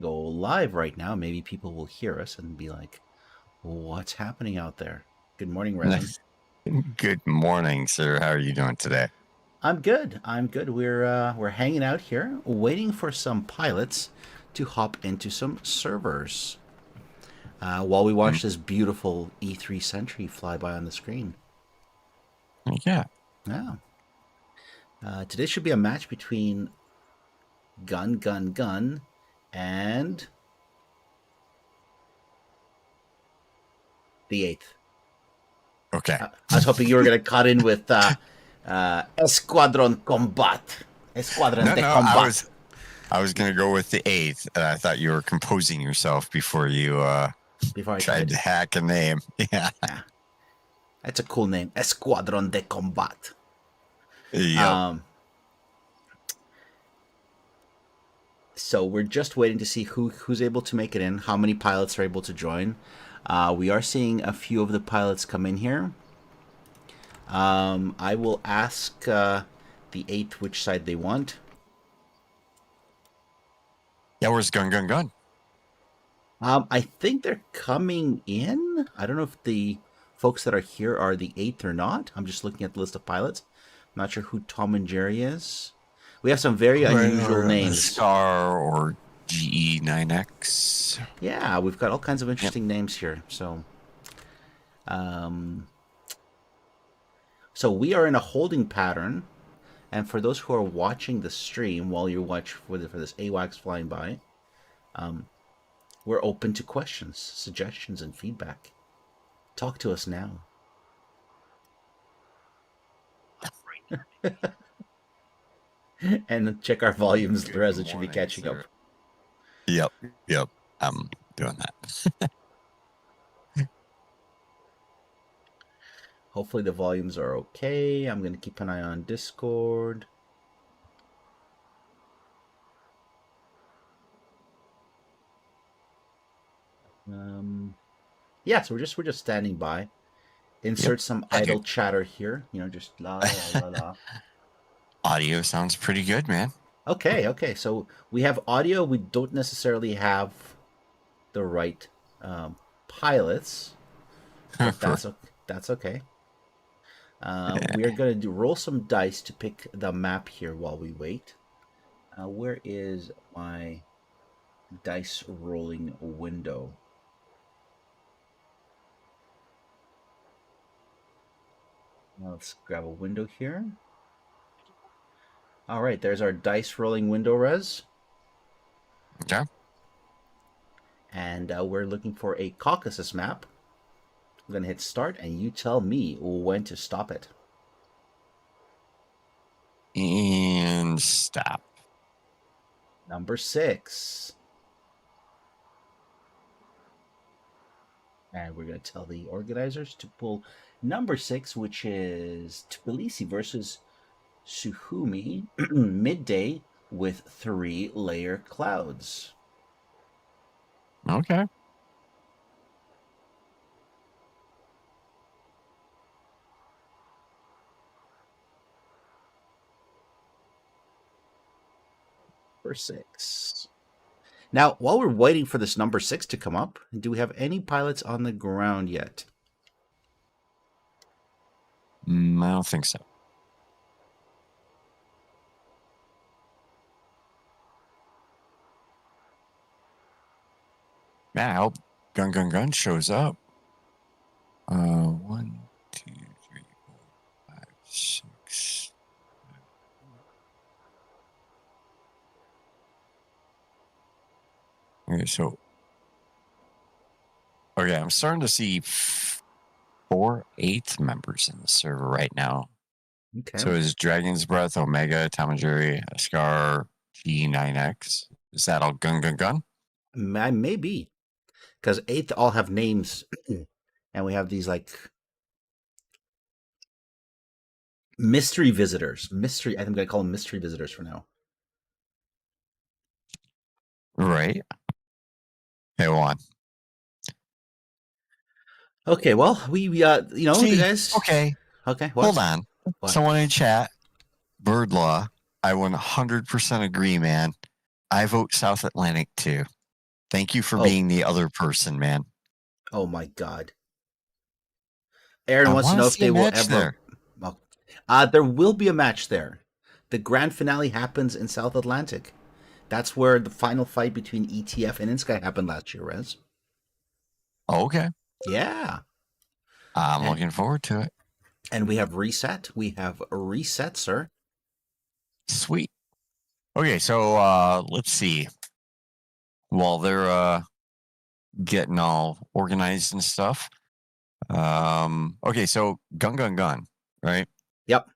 go live right now. Maybe people will hear us and be like, what's happening out there? Good morning, Resin. Good morning, sir. How are you doing today? I'm good. I'm good. We're hanging out here, waiting for some pilots to hop into some servers while we Mm, watch this beautiful E3 Sentry fly by on the screen. Yeah. Yeah. Today should be a match between GunGunGun and the Eighth. Okay. I was hoping you were going to cut in with Escuadron Combate. Escuadron No, de no. I Combate. was I was gonna go with the eighth, and I thought you were composing yourself before you Before I tried tried. to hack a name. Yeah. Yeah, that's a cool name. Escuadron de Combate. Yep. Um, so we're just waiting to see who's able to make it in, how many pilots are able to join. We are seeing a few of the pilots come in here. I will ask the Eighth which side they want. Yeah. Where's GunGunGun? I think they're coming in. I don't know if the folks that are here are the Eighth or not. I'm just looking at the list of pilots. I'm not sure who Tom and Jerry is. We have some very unusual Or names. Scar or GE9X. Yeah, we've got all kinds of Yep. interesting names here. Um, so we are in a holding pattern, and for those who are watching the stream while you watch for this AWACS flying by, we're open to questions, suggestions, and feedback. Talk to us now. And check our volumes. The rest should be catching up. Yep. Yep. I'm doing that. Hopefully the volumes are okay. I'm going to keep an eye on Discord. Yeah, so we're just standing by. Insert some idle chatter here. Just la la la la. Audio sounds pretty good, man. Okay. So we have audio. We don't necessarily have the right pilots, but that's okay. We are going to roll some dice to pick the map here while we wait. Where is my dice rolling window? Now let's grab a window here. All right, there's our dice rolling window, Res. Okay. And we're looking for a Caucasus map. I'm going to hit start, and you tell me when to stop it. And stop. Number 6. And we're going to tell the organizers to pull number 6, which is Tbilisi versus Sukhumi midday with 3-layer clouds. Okay. Number 6. Now, while we're waiting for this number 6 to come up, do we have any pilots on the ground yet? I don't think so. Man, I hope GunGunGun shows up. 1, 2, 3, 4, 5, 6. Okay, so I'm starting to see 4 8 members in the server right now. Okay. So is Dragon's Breath, Omega, Tom and Jerry, Scar, G9X? Is that all GunGunGun? Maybe. Because 8th all have names, and we have these like mystery visitors. I think I'm going to call them mystery visitors for now. Right. Hey, one. Okay, well, we See, the guys. Okay. Okay, what? Hold on. What? Someone in chat, Birdlaw, I 100% agree, man. I vote South Atlantic too. Thank you for Oh. being the other person, man. Oh my God. Aaron I wants to want know to if see a they will match ever. there. Well, there will be a match there. The grand finale happens in South Atlantic. That's where the final fight between ETF and Insky happened last year, Rez. Okay. Yeah. I'm And, looking forward to it. and we have Reset. We have Reset, sir. Sweet. Okay, so let's see. While they're getting all organized and stuff. Okay, so GunGunGun, right? Yep.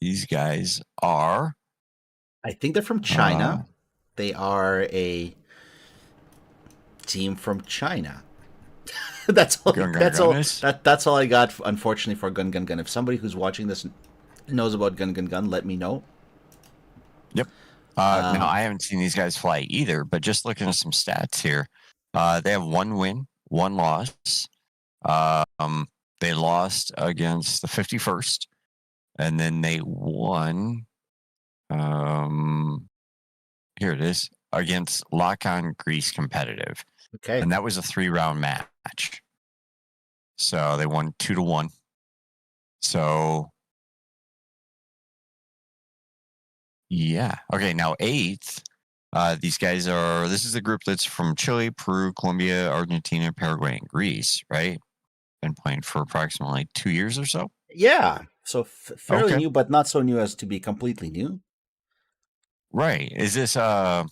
These guys are I think they're from China. They are a team from China. That's all. That's all. That's all I got. Unfortunately, for GunGunGun. If somebody who's watching this knows about GunGunGun, let me know. Yep. Now I haven't seen these guys fly either, but just looking at some stats here, they have 1 win, 1 loss. They lost against the 51st, and then they won. Here it is, against Lock On Greece Competitive. Okay. And that was a 3-round match. So they won 2-1. So yeah. Okay, now 8th. These guys are, this is a group that's from Chile, Peru, Colombia, Argentina, Paraguay, and Greece, right? Been playing for approximately 2 years or so. Yeah. So fairly new, but not so new as to be completely new. Right. Is this I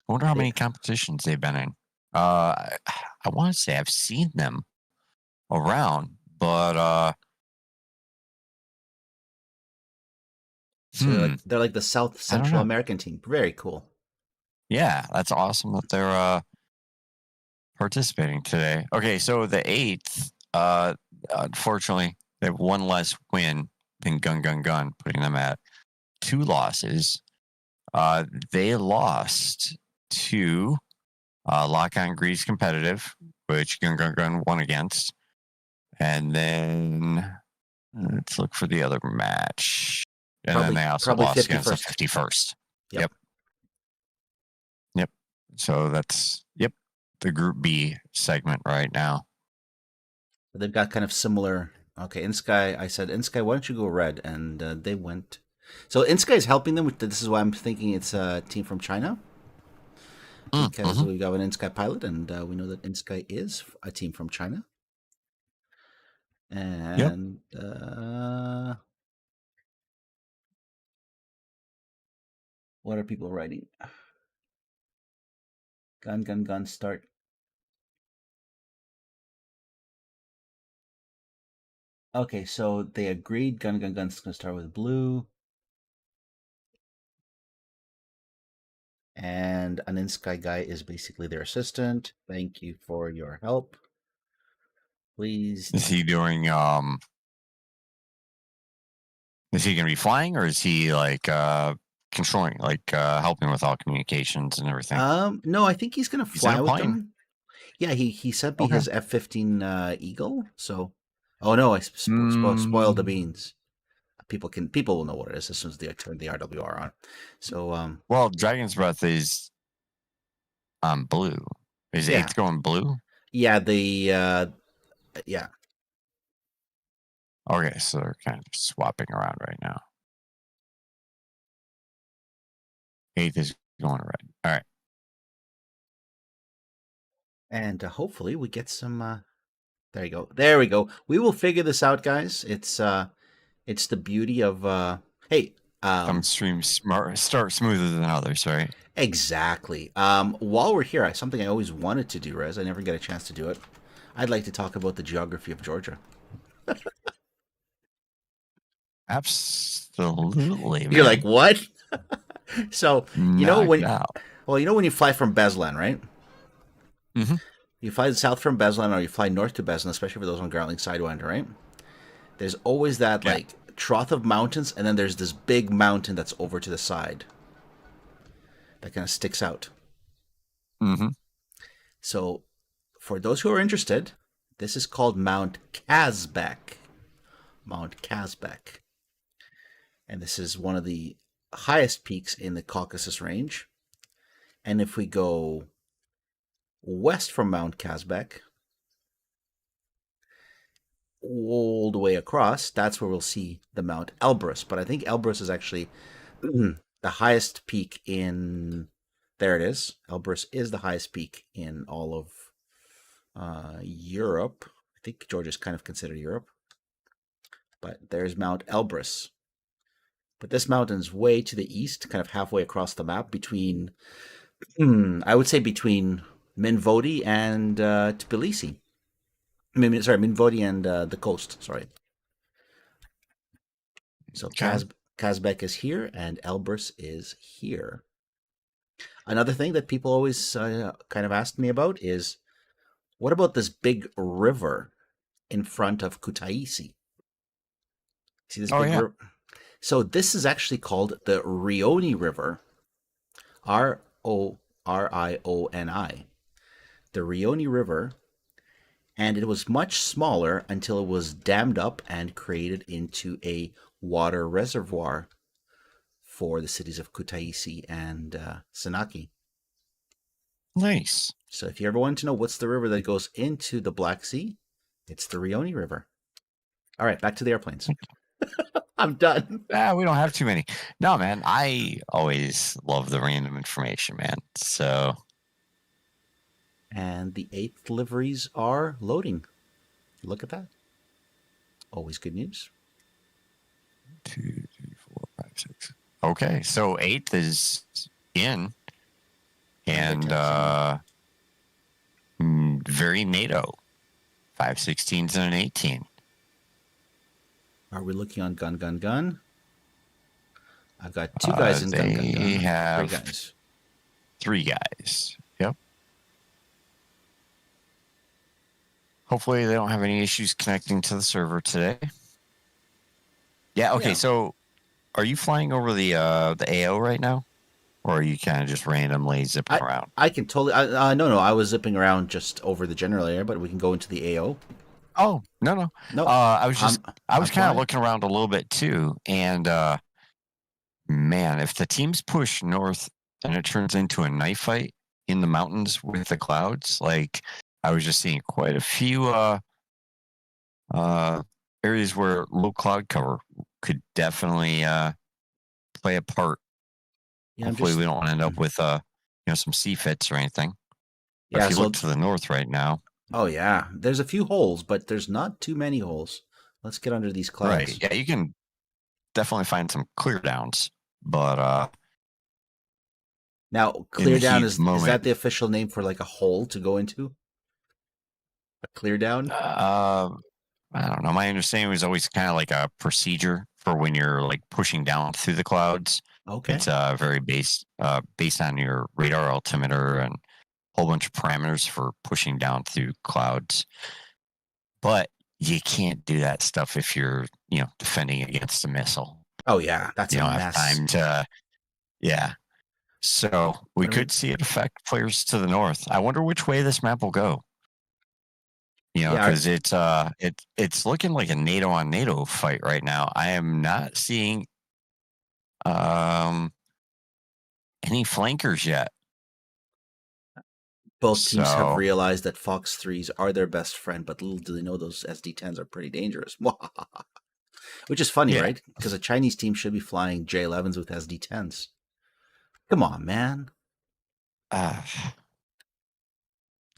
wonder how many competitions they've been in. I want to say I've seen them around, but so they're like the South Central American team. Very cool. Yeah, that's awesome that they're participating today. Okay, so the 8th, unfortunately, they have 1 less win than GunGunGun, putting them at 2 losses. They lost to Lock On Greece Competitive, which GunGunGun won against. And then let's look for the other match. And then they also lost 51st. Against the 51st. Yep. So that's, the Group B segment right now. They've got kind of similar. Okay, Insky, I said, Insky, why don't you go red? And they went. So Insky is helping them. This is why I'm thinking it's a team from China. Because we got an Insky pilot, and we know that Insky is a team from China. And what are people writing? GunGunGun start. Okay, so they agreed. GunGunGun's going to start with blue. And an Insky guy is basically their assistant. Thank you for your help. Please. Is he doing is he going to be flying, or is he like controlling, like helping with all communications and everything? No, I think he's going to fly with them. Yeah, he sent me his F-15 Eagle. So, oh no, I spoiled the beans. People will know what it is as soon as they turn the RWR on. So, well, Dragon's Breath is blue. Is 8th going blue? Yeah, yeah. Okay, so they're kind of swapping around right now. 8th is going red. All right. And hopefully we get some. There you go. There we go. We will figure this out, guys. It's the beauty of hey. Some streams start smoother than others, right? Exactly. While we're here, something I always wanted to do, Rez, I never get a chance to do it. I'd like to talk about the geography of Georgia. Absolutely. You're like, what? So you know when you fly from Beslan, right? Mm-hmm. You fly south from Beslan, or you fly north to Beslan, especially for those on Garling Sidewinder, right? There's always that like trough of mountains, and then there's this big mountain that's over to the side that kind of sticks out. Mm-hmm. So, for those who are interested, this is called Mount Kazbek. Mount Kazbek. And this is one of the highest peaks in the Caucasus Range. And if we go west from Mount Kazbek, all the way across, that's where we'll see the Mount Elbrus. But I think Elbrus is actually the highest peak in. There it is. Elbrus is the highest peak in all of Europe. I think Georgia's kind of considered Europe. But there's Mount Elbrus. But this mountain's way to the east, kind of halfway across the map between, I would say between Minvoti and Tbilisi. Sorry, Minvoti and the coast. Sorry. So Kazbek is here and Elbrus is here. Another thing that people always kind of ask me about is, what about this big river in front of Kutaisi? See this big river? So this is actually called the Rioni River. Rioni. The Rioni River. And it was much smaller until it was dammed up and created into a water reservoir for the cities of Kutaisi and Sanaki. Nice. So if you ever want to know what's the river that goes into the Black Sea, it's the Rioni River. All right, back to the airplanes. I'm done. We don't have too many. No, man, I always love the random information, man. So. And the 8th liveries are loading. Look at that. Always good news. 2, 3, 4, 5, 6. Okay, so 8th is in. And very NATO. 516s and an 18. Are we looking on GunGunGun? I've got 2 guys in GunGunGun. They have 3 guys. 3 guys. Yep. Hopefully they don't have any issues connecting to the server today. Yeah, okay, so are you flying over the AO right now? Or are you kind of just randomly zipping around? I can totally... no, I was zipping around just over the general area, but we can go into the AO. Oh, no. I was kind of looking around a little bit too, and man, if the teams push north and it turns into a knife fight in the mountains with the clouds, like I was just seeing quite a few areas where low cloud cover could definitely play a part. Yeah, hopefully we don't end up with some CFITs or anything. But if you look to the north right now. Oh, yeah. There's a few holes, but there's not too many holes. Let's get under these clouds. Right. Yeah, you can definitely find some clear downs. But now, clear down is that the official name for like a hole to go into? A clear down? I don't know. My understanding was always kind of like a procedure for when you're like pushing down through the clouds. Okay. It's very based on your radar altimeter and whole bunch of parameters for pushing down through clouds. But you can't do that stuff if you're, defending against a missile. Oh yeah, that's you a don't mess. have time to, yeah. So we could see it affect players to the north. I wonder which way this map will go. Because it's looking like a NATO on NATO fight right now. I am not seeing any flankers yet. Both teams have realized that Fox 3s are their best friend, but little do they know those SD10s are pretty dangerous. Which is funny, right? Because a Chinese team should be flying J11s with SD10s. Come on, man.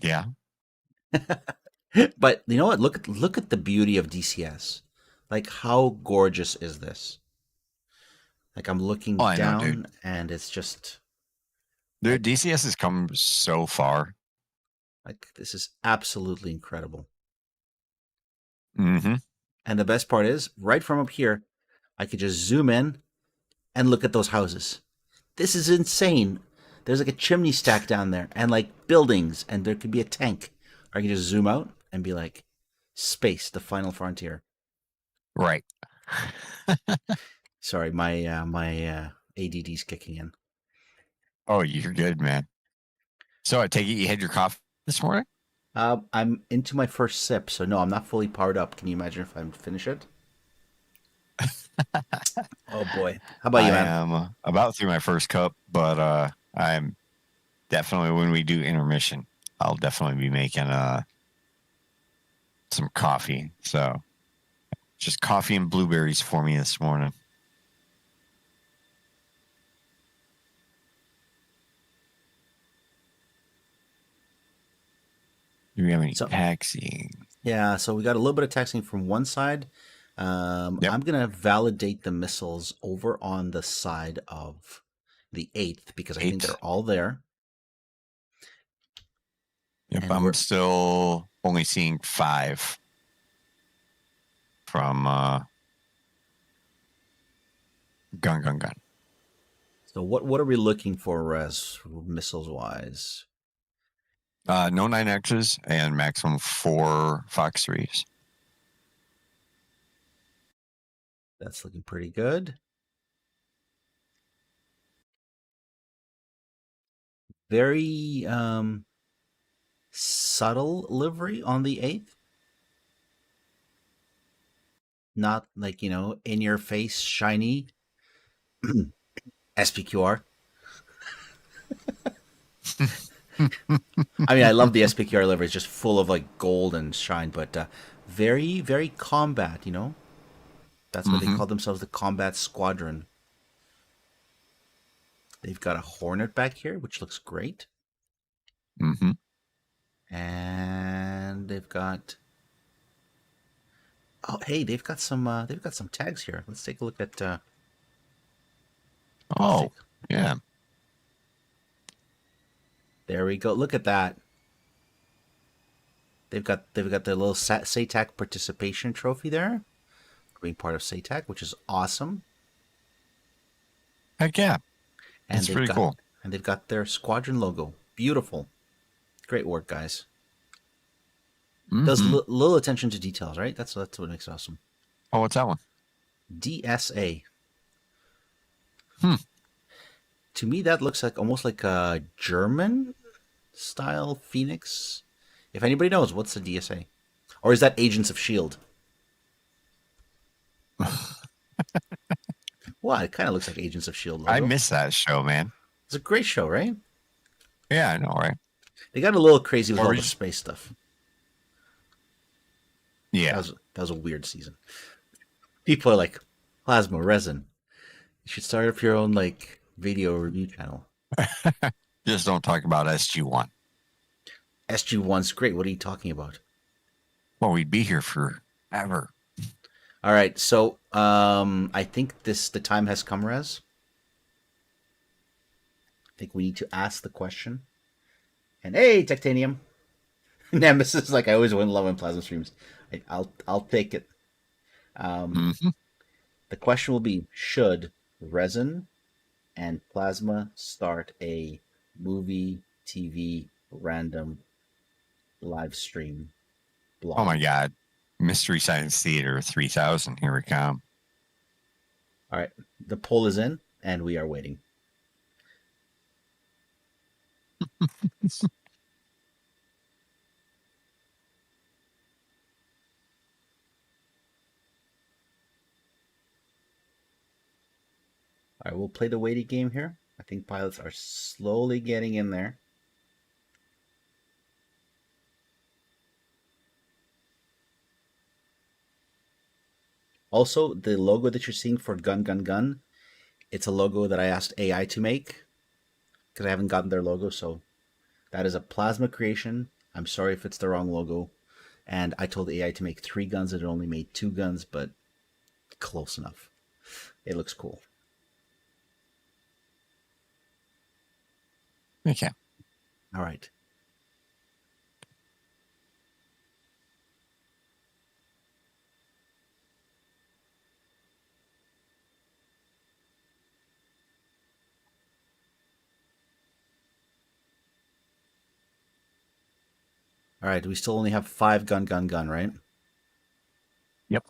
Yeah. But you know what? Look at the beauty of DCS. Like, how gorgeous is this? Like, I'm looking down, and it's just... Dude, DCS has come so far. Like, this is absolutely incredible. Mm-hmm. And the best part is, right from up here, I could just zoom in and look at those houses. This is insane. There's like a chimney stack down there, and like buildings, and there could be a tank. Or I can just zoom out and be like, space, the final frontier. Right. Sorry, my ADD's kicking in. Oh, you're good, man. So I take it you had your coffee this morning? I'm into my first sip, so no, I'm not fully powered up. Can you imagine if I finish it? Oh boy. How about you, man? I am about through my first cup, but I'm definitely when we do intermission, I'll definitely be making some coffee. So just coffee and blueberries for me this morning. Do we have any taxiing? Yeah, so we got a little bit of taxiing from one side. Yep. I'm gonna validate the missiles over on the side of the 8th because I think they're all there. Yep, And I'm still only seeing 5 from GunGunGun. So what are we looking for, Res, missiles wise? No 9Xs and maximum 4 Fox 3s. That's looking pretty good. Very subtle livery on the 8th. Not like, in your face, shiny SPQR. I mean, I love the SPQR livery. It's just full of like gold and shine, but very, very combat, That's why they call themselves the Combat Squadron. They've got a Hornet back here, which looks great. Mm-hmm. And they've got... Oh, hey, they've got some tags here. Let's take a look at... Yeah. There we go. Look at that. They've got their little SATAC participation trophy there, being part of SATAC, which is awesome. Heck yeah. And that's pretty cool. And they've got their squadron logo. Beautiful. Great work, guys. Does little attention to details, right? That's what makes it awesome. Oh, what's that one? DSA. To me, that looks like almost like a German style Phoenix. If anybody knows, what's the DSA? Or is that Agents of S.H.I.E.L.D.? Well, it kind of looks like Agents of S.H.I.E.L.D. logo. I miss that show, man. It's a great show, right? Yeah, I know, right? They got a little crazy with all the space stuff. Yeah. That was a weird season. People are like, plasma, resin. You should start up your own, like, video review channel. Just don't talk about SG-1. SG-1's great. What are you talking about? Well, we'd be here forever. All right, so I think the time has come, Rez. I think we need to ask the question. And hey, Titanium. Nemesis, like I always win love in plasma streams. I'll take it. The question will be: should resin and plasma start a movie, TV, random live stream blog? Oh my God. Mystery Science Theater 3000. Here we come. All right. The poll is in, and we are waiting. All right, we'll play the waiting game here. I think pilots are slowly getting in there. Also, the logo that you're seeing for GunGunGun, it's a logo that I asked AI to make because I haven't gotten their logo. So that is a plasma creation. I'm sorry if it's the wrong logo. And I told AI to make 3 guns. It only made 2 guns, but close enough. It looks cool. Okay. All right. All right. We still only have 5 GunGunGun, right? Yep.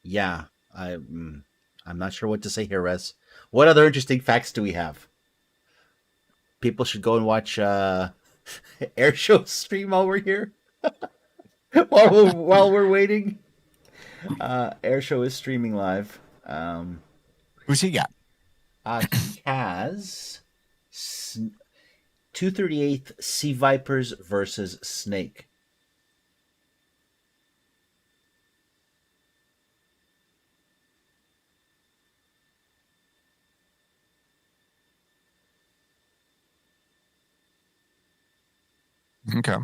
Yeah. I'm not sure what to say here, Rez. What other interesting facts do we have? People should go and watch Air Show stream while we're here. while we're waiting, Airshow is streaming live. Who's he got? He has 238th Sea Vipers versus Snake. Okay.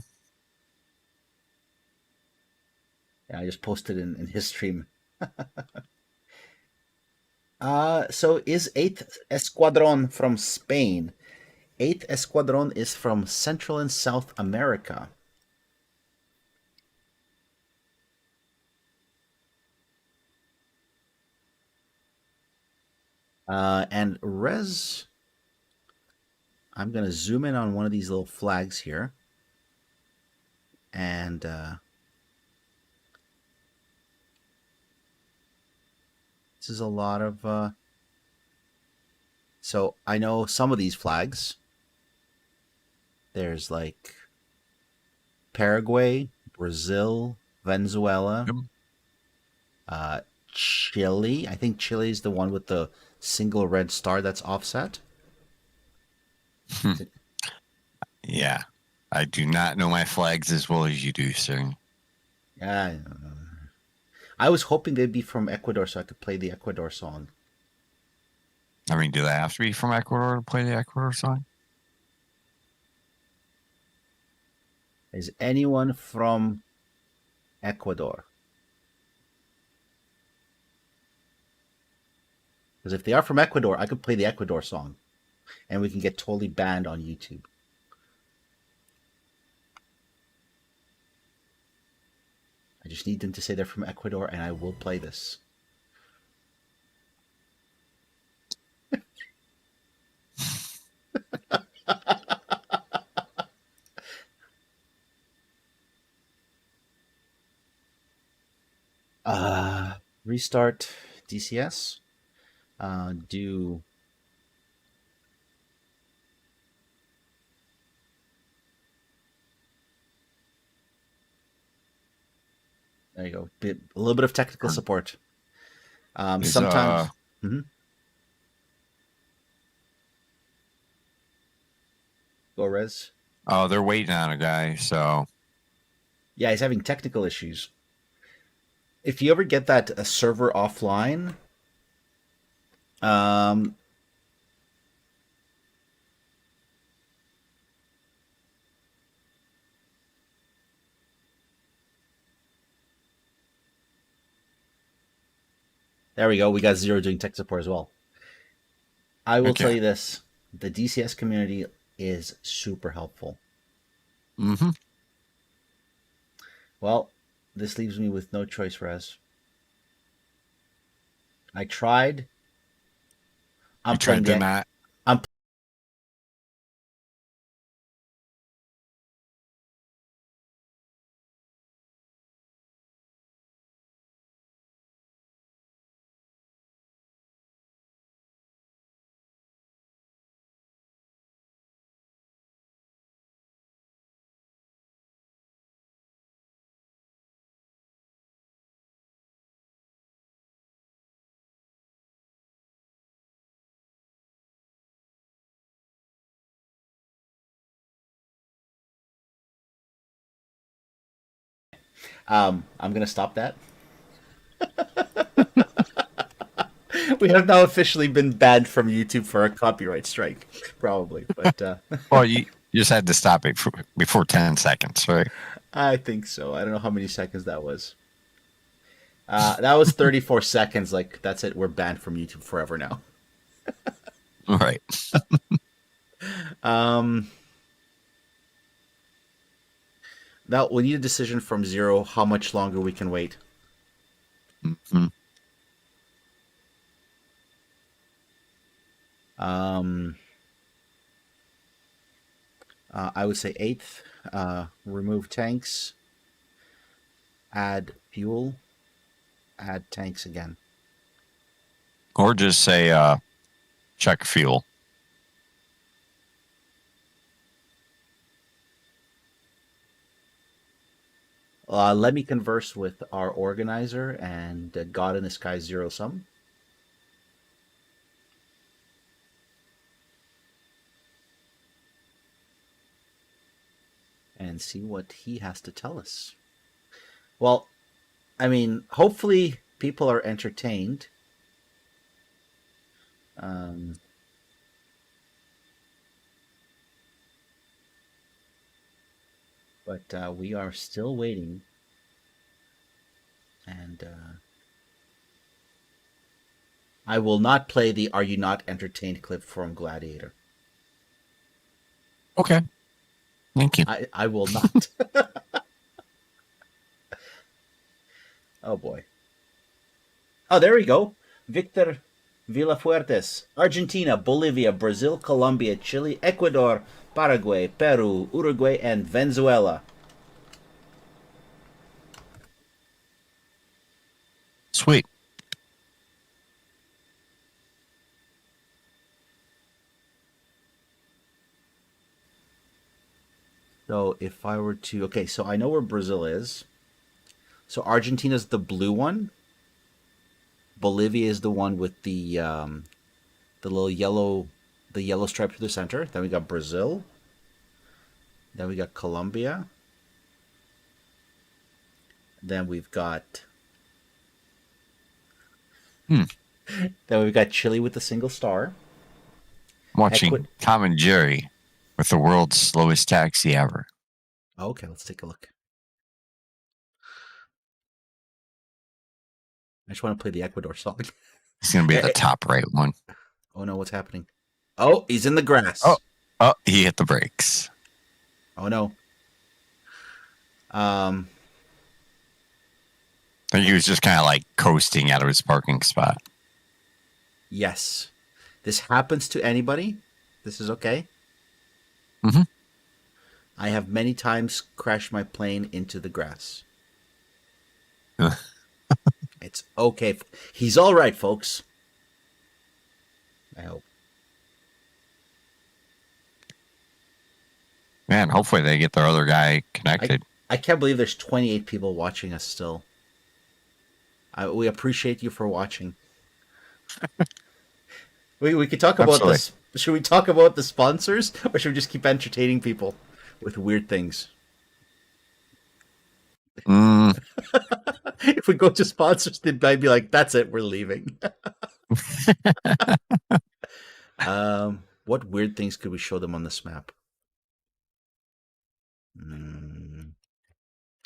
Yeah, I just posted in his stream. So is 8th Escuadron from Spain? 8th Escuadron is from Central and South America. And Rez, I'm going to zoom in on one of these little flags here. And this is a lot of... So I know some of these flags. There's like Paraguay, Brazil, Venezuela, Chile. I think Chile is the one with the single red star that's offset. Yeah. I do not know my flags as well as you do, sir. Yeah. I was hoping they'd be from Ecuador so I could play the Ecuador song. I mean, do they have to be from Ecuador to play the Ecuador song? Is anyone from Ecuador? Because if they are from Ecuador, I could play the Ecuador song. And we can get totally banned on YouTube. I just need them to say they're from Ecuador and I will play this. Restart DCS. Do there you go. A little bit of technical support. Sometimes. Go Rez. Oh, they're waiting on a guy, so yeah, he's having technical issues. If you ever get that a server offline, there we go. We got Zero doing tech support as well. I will tell you this. The DCS community is super helpful. Mm-hmm. Well, this leaves me with no choice, Rez. I tried. I'm trying to not. I'm gonna stop that. We have now officially been banned from YouTube for a copyright strike, probably. But well, you just had to stop it before 10 seconds, right? I think so. I don't know how many seconds that was. That was 34 seconds. Like that's it. We're banned from YouTube forever now. Right. Now we need a decision from Zero. How much longer we can wait? Mm-hmm. I would say 8th. Remove tanks. Add fuel. Add tanks again. Or just say check fuel. Let me converse with our organizer and God in the Sky Zero Sum. And see what he has to tell us. Well, I mean, hopefully people are entertained. But we are still waiting. And I will not play the "Are You Not Entertained" clip from Gladiator. Okay. Thank you. I will not. Oh boy. Oh, there we go. Victor Villafuertes. Argentina, Bolivia, Brazil, Colombia, Chile, Ecuador, Paraguay, Peru, Uruguay, and Venezuela. Sweet. So if I were to... Okay, so I know where Brazil is. So Argentina's the blue one. Bolivia is the one with the little yellow stripe through the center. Then we got Brazil. Then we got Colombia. Then we've got... Then we've got Chile with the single star. I'm watching Tom and Jerry with the world's slowest taxi ever. Okay, let's take a look. I just want to play the Ecuador song. He's going to be at the top right one. Oh no, what's happening? Oh, he's in the grass. Oh, he hit the brakes. Oh no. I think he was just kind of like coasting out of his parking spot. Yes. This happens to anybody. This is okay. Mm-hmm. I have many times crashed my plane into the grass. It's okay. He's all right, folks. I hope. Man, hopefully they get their other guy connected. I can't believe there's 28 people watching us still. We appreciate you for watching. We could talk about this. Should we talk about the sponsors, or should we just keep entertaining people with weird things? If we go to sponsors, they might be like, "That's it, we're leaving." What weird things could we show them on this map?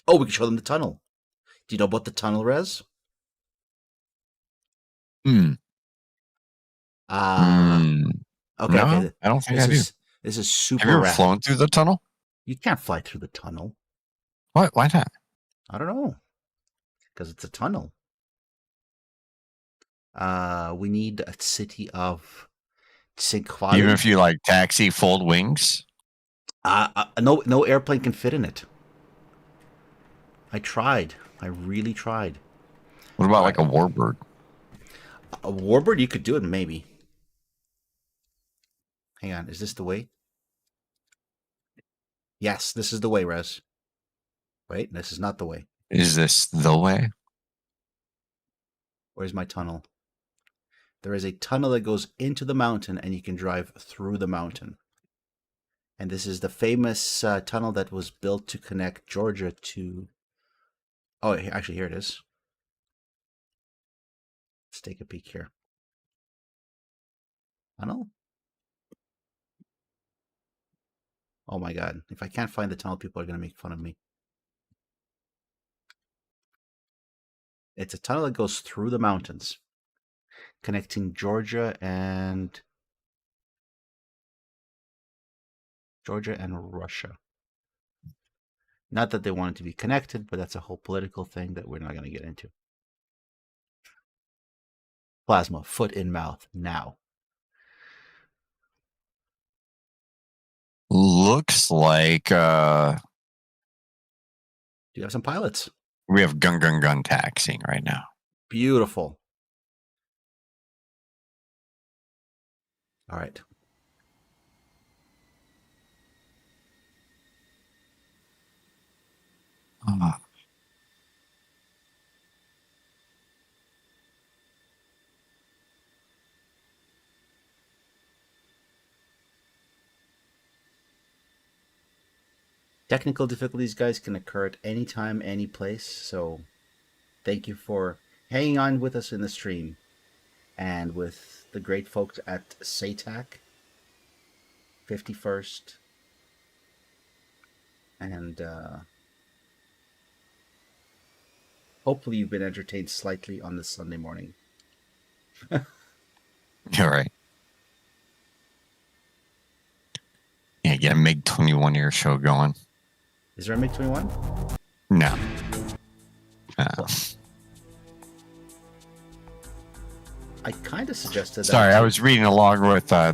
Oh, we could show them the tunnel. Do you know about the tunnel, Rez? Okay. No, Okay. I don't think I do. This is super. Have you ever flown through the tunnel? You can't fly through the tunnel. What? Why not? I don't know. Because it's a tunnel. We need a city of Escuadron. Even if you like taxi fold wings? No airplane can fit in it. I tried. I really tried. What about like a warbird? A warbird, you could do it, maybe. Hang on, is this the way? Yes, this is the way, Rez. Wait, this is not the way. Is this the way? Where's my tunnel? There is a tunnel that goes into the mountain, and you can drive through the mountain. And this is the famous tunnel that was built to connect Georgia to... Oh, actually, here it is. Let's take a peek here. Tunnel? Oh my god. If I can't find the tunnel, people are going to make fun of me. It's a tunnel that goes through the mountains, connecting Georgia and Russia. Not that they want it to be connected, but that's a whole political thing that we're not going to get into. Plasma, foot in mouth, now. Looks like Do you have some pilots? We have GunGunGun taxiing right now. Beautiful. All right. Technical difficulties, guys, can occur at any time, any place. So thank you for hanging on with us in the stream and with the great folks at SATAC 51st. And hopefully you've been entertained slightly on this Sunday morning. All right. Yeah, get a MiG-21 air show going. Is there a MiG-21? No. I kind of suggested that. Sorry, I was reading along with I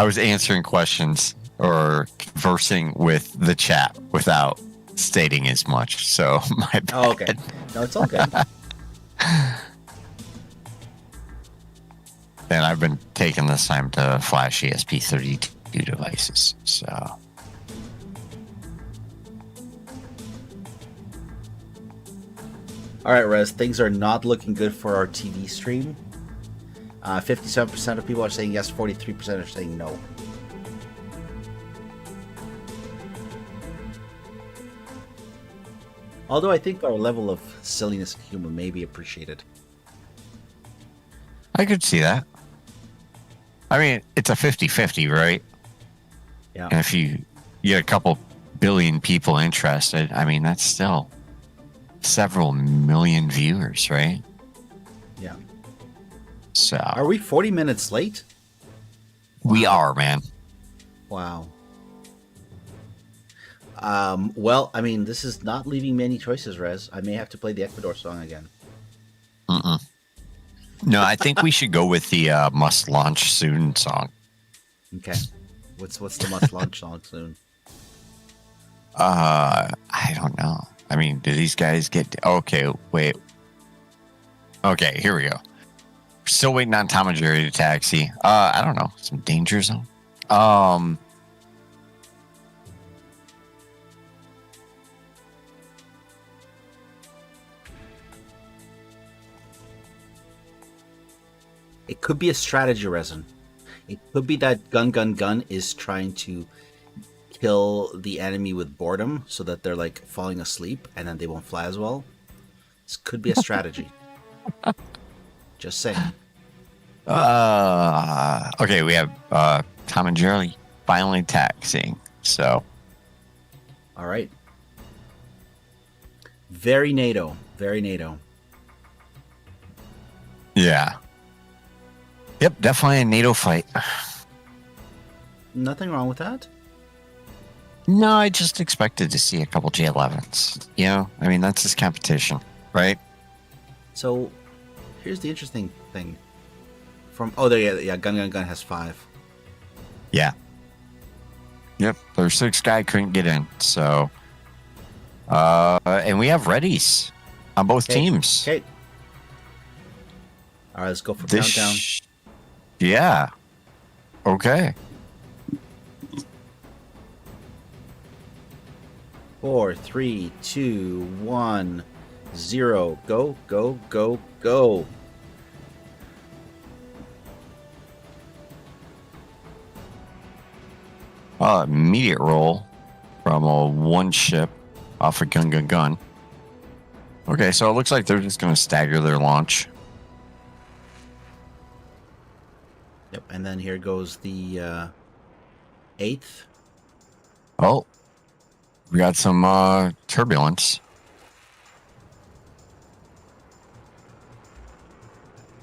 was answering questions or conversing with the chat without stating as much. So my bad. Oh, okay. No, it's all good. And I've been taking this time to flash ESP32 devices. So all right, Rez, things are not looking good for our TV stream. 57% of people are saying yes, 43% are saying no. Although I think our level of silliness and humor may be appreciated. I could see that. I mean, it's a 50-50, right? Yeah. And if you get a couple billion people interested, I mean, that's still several million viewers, right? Yeah. So Are we 40 minutes late? we are, man. Wow. Well, I mean, this is not leaving me any choices, Rez. I may have to play the Ecuador song again. No, I think we should go with the must launch soon song. Okay. What's the must launch song soon? I don't know. I mean, do these guys get... Okay, wait. Okay, here we go. Still waiting on Tom and Jerry to taxi. I don't know. Some Danger Zone. It could be a strategy, Resin. It could be that GunGunGun is trying to kill the enemy with boredom so that they're like falling asleep and then they won't fly as well. This could be a strategy. Just saying. Okay, we have Tom and Jerry finally taxiing. So, All right. Very NATO. Very NATO. yeah. Yep, definitely a NATO fight. Nothing wrong with that. No, I just expected to see a couple J11s. You know, I mean, that's his competition, right? So, here's the interesting thing. Yeah, GunGunGun has 5. Yeah. Yep, their 6th guy couldn't get in. So, and we have readies on both teams. Okay. All right, let's go for countdown. Yeah. Okay. 4, 3, 2, 1, 0. Go, go, go, go. Immediate roll from a one ship off of GunGunGun. Okay, so it looks like they're just going to stagger their launch. Yep, and then here goes the 8th. Oh, we got some turbulence.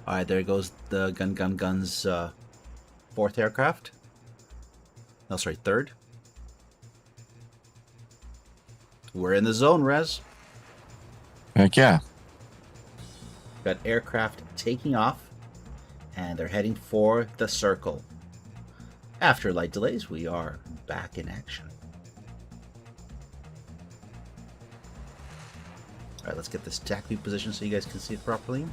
All right, there goes the GunGunGun's 4th aircraft. No, sorry, 3rd. We're in the zone, Rez. Heck yeah. Got aircraft taking off, and they're heading for the circle. After light delays, we are back in action. All right, let's get this TAC view position so you guys can see it properly.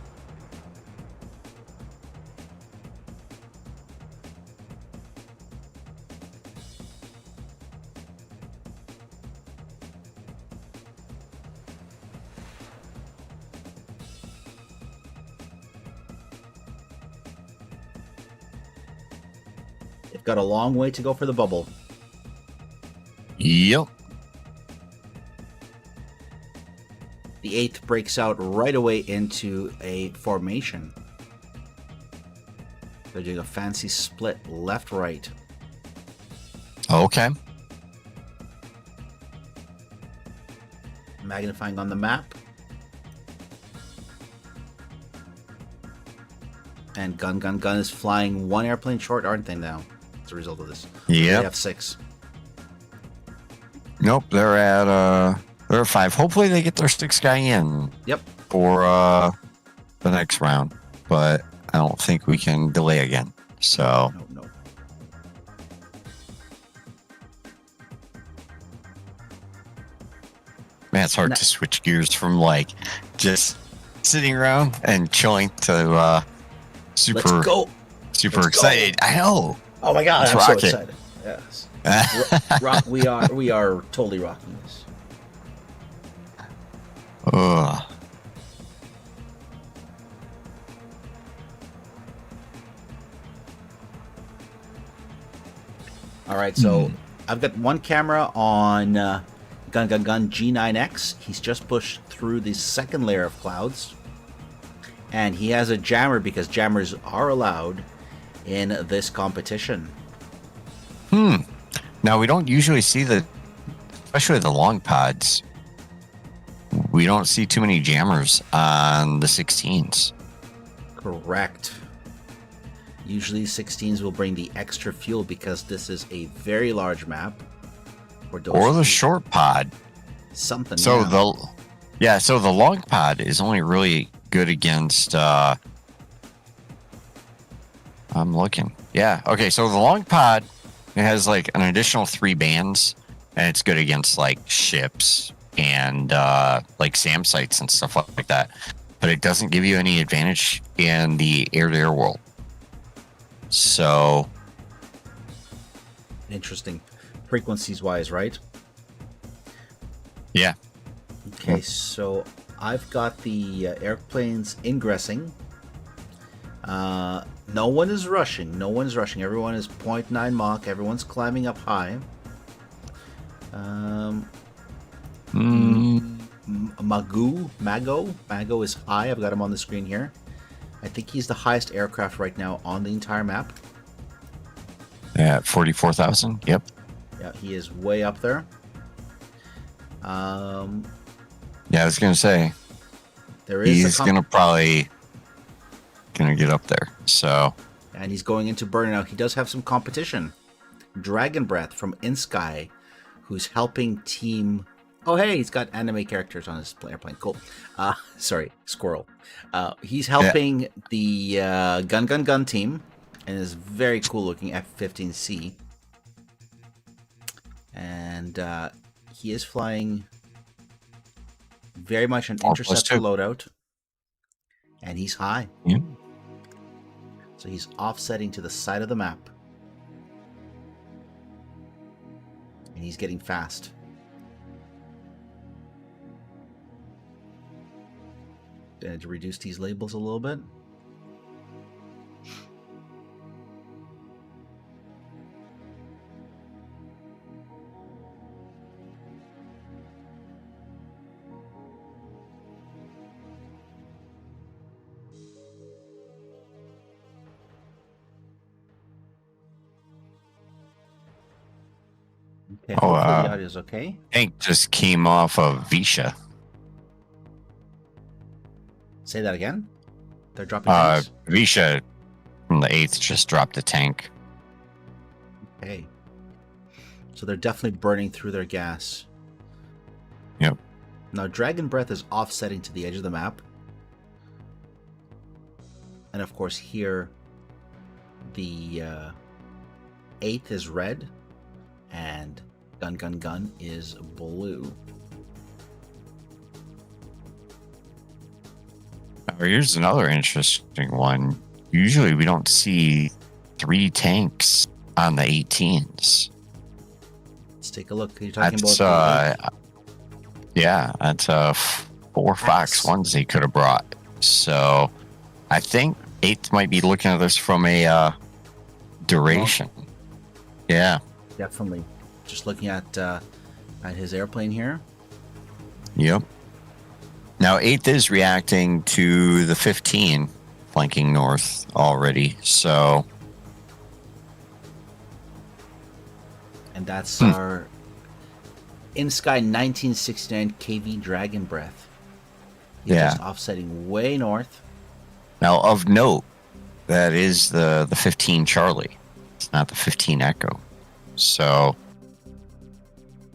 They've got a long way to go for the bubble. Yep. The 8th breaks out right away into a formation. They're doing a fancy split left-right. Okay. Magnifying on the map. And GunGunGun is flying one airplane short, aren't they now? As a result of this. Yep. They have 6. Nope, they're at 5. Hopefully they get their 6th guy in. Yep. For the next round. But I don't think we can delay again. So No. man, it's hard to switch gears from like just sitting around and chilling to super Let's go. super Let's excited. go. I know. Oh my god, Let's I'm rock so it. excited. Yes. We are totally rocking this. Ugh. All right, so I've got one camera on GunGunGun G9X. He's just pushed through the second layer of clouds. And he has a jammer because jammers are allowed in this competition. Now we don't usually see especially the long pods. We don't see too many jammers on the 16s. Correct. Usually 16s will bring the extra fuel because this is a very large map. Or the short pod. Something. So yeah. so the long pod is only really good against I'm looking. Yeah. Okay, so the long pod, it has like an additional 3 bands, and it's good against like ships and like SAM sites and stuff like that. But it doesn't give you any advantage in the air-to-air world. So Interesting. Frequencies wise, right? yeah. Okay, so I've got the airplanes ingressing. No one is rushing. No one's rushing. Everyone is 0.9 Mach. Everyone's climbing up high. Mago is high. I've got him on the screen here. I think he's the highest aircraft right now on the entire map. Yeah, 44,000. Yep. Yeah, he is way up there. Yeah, I was gonna say There is he's probably gonna get up there. So and he's going into burnout. He does have some competition. Dragon Breath from InSky, who's helping team. Oh, hey, he's got anime characters on his airplane. Cool. Sorry, Squirrel. He's helping the GunGunGun team and is very cool looking F-15C. And he is flying very much an interceptor loadout. And he's high. Yeah. So he's offsetting to the side of the map. And he's getting fast. Going to reduce these labels a little bit. Okay, hopefully the audio's okay. Tank just came off of Visha. Say that again. They're dropping tanks? Visha from the 8th just dropped a tank. Okay. So they're definitely burning through their gas. Yep. Now Dragon Breath is offsetting to the edge of the map. And of course here the 8th is red and GunGunGun is blue. Here's another interesting one. Usually we don't see 3 tanks on the 18s. Let's take a look. You're talking That's, about yeah, that's 4 Fox ones he could have brought. So I think 8th might be looking at this from a duration. Yeah. Definitely. Just looking at his airplane here. Yep. Now 8th is reacting to the 15 flanking north already. So. And that's our in-sky 1969 KV Dragon Breath. He's just offsetting way north. Now, of note, that is the 15 Charlie. It's not the 15 Echo. So,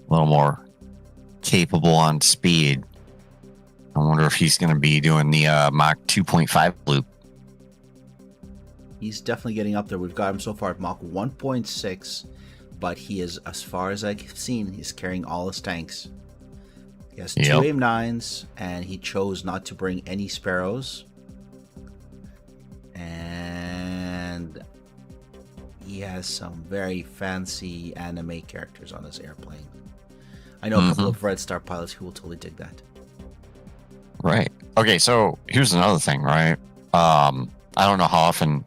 a little more capable on speed. I wonder if he's going to be doing the Mach 2.5 loop. He's definitely getting up there. We've got him so far at Mach 1.6, but he is, as far as I've seen, he's carrying all his tanks. He has 2 AIM-9s, and he chose not to bring any Sparrows. And he has some very fancy anime characters on his airplane. I know a couple of Red Star pilots who will totally dig that. Right. Okay, so here's another thing, right? I don't know how often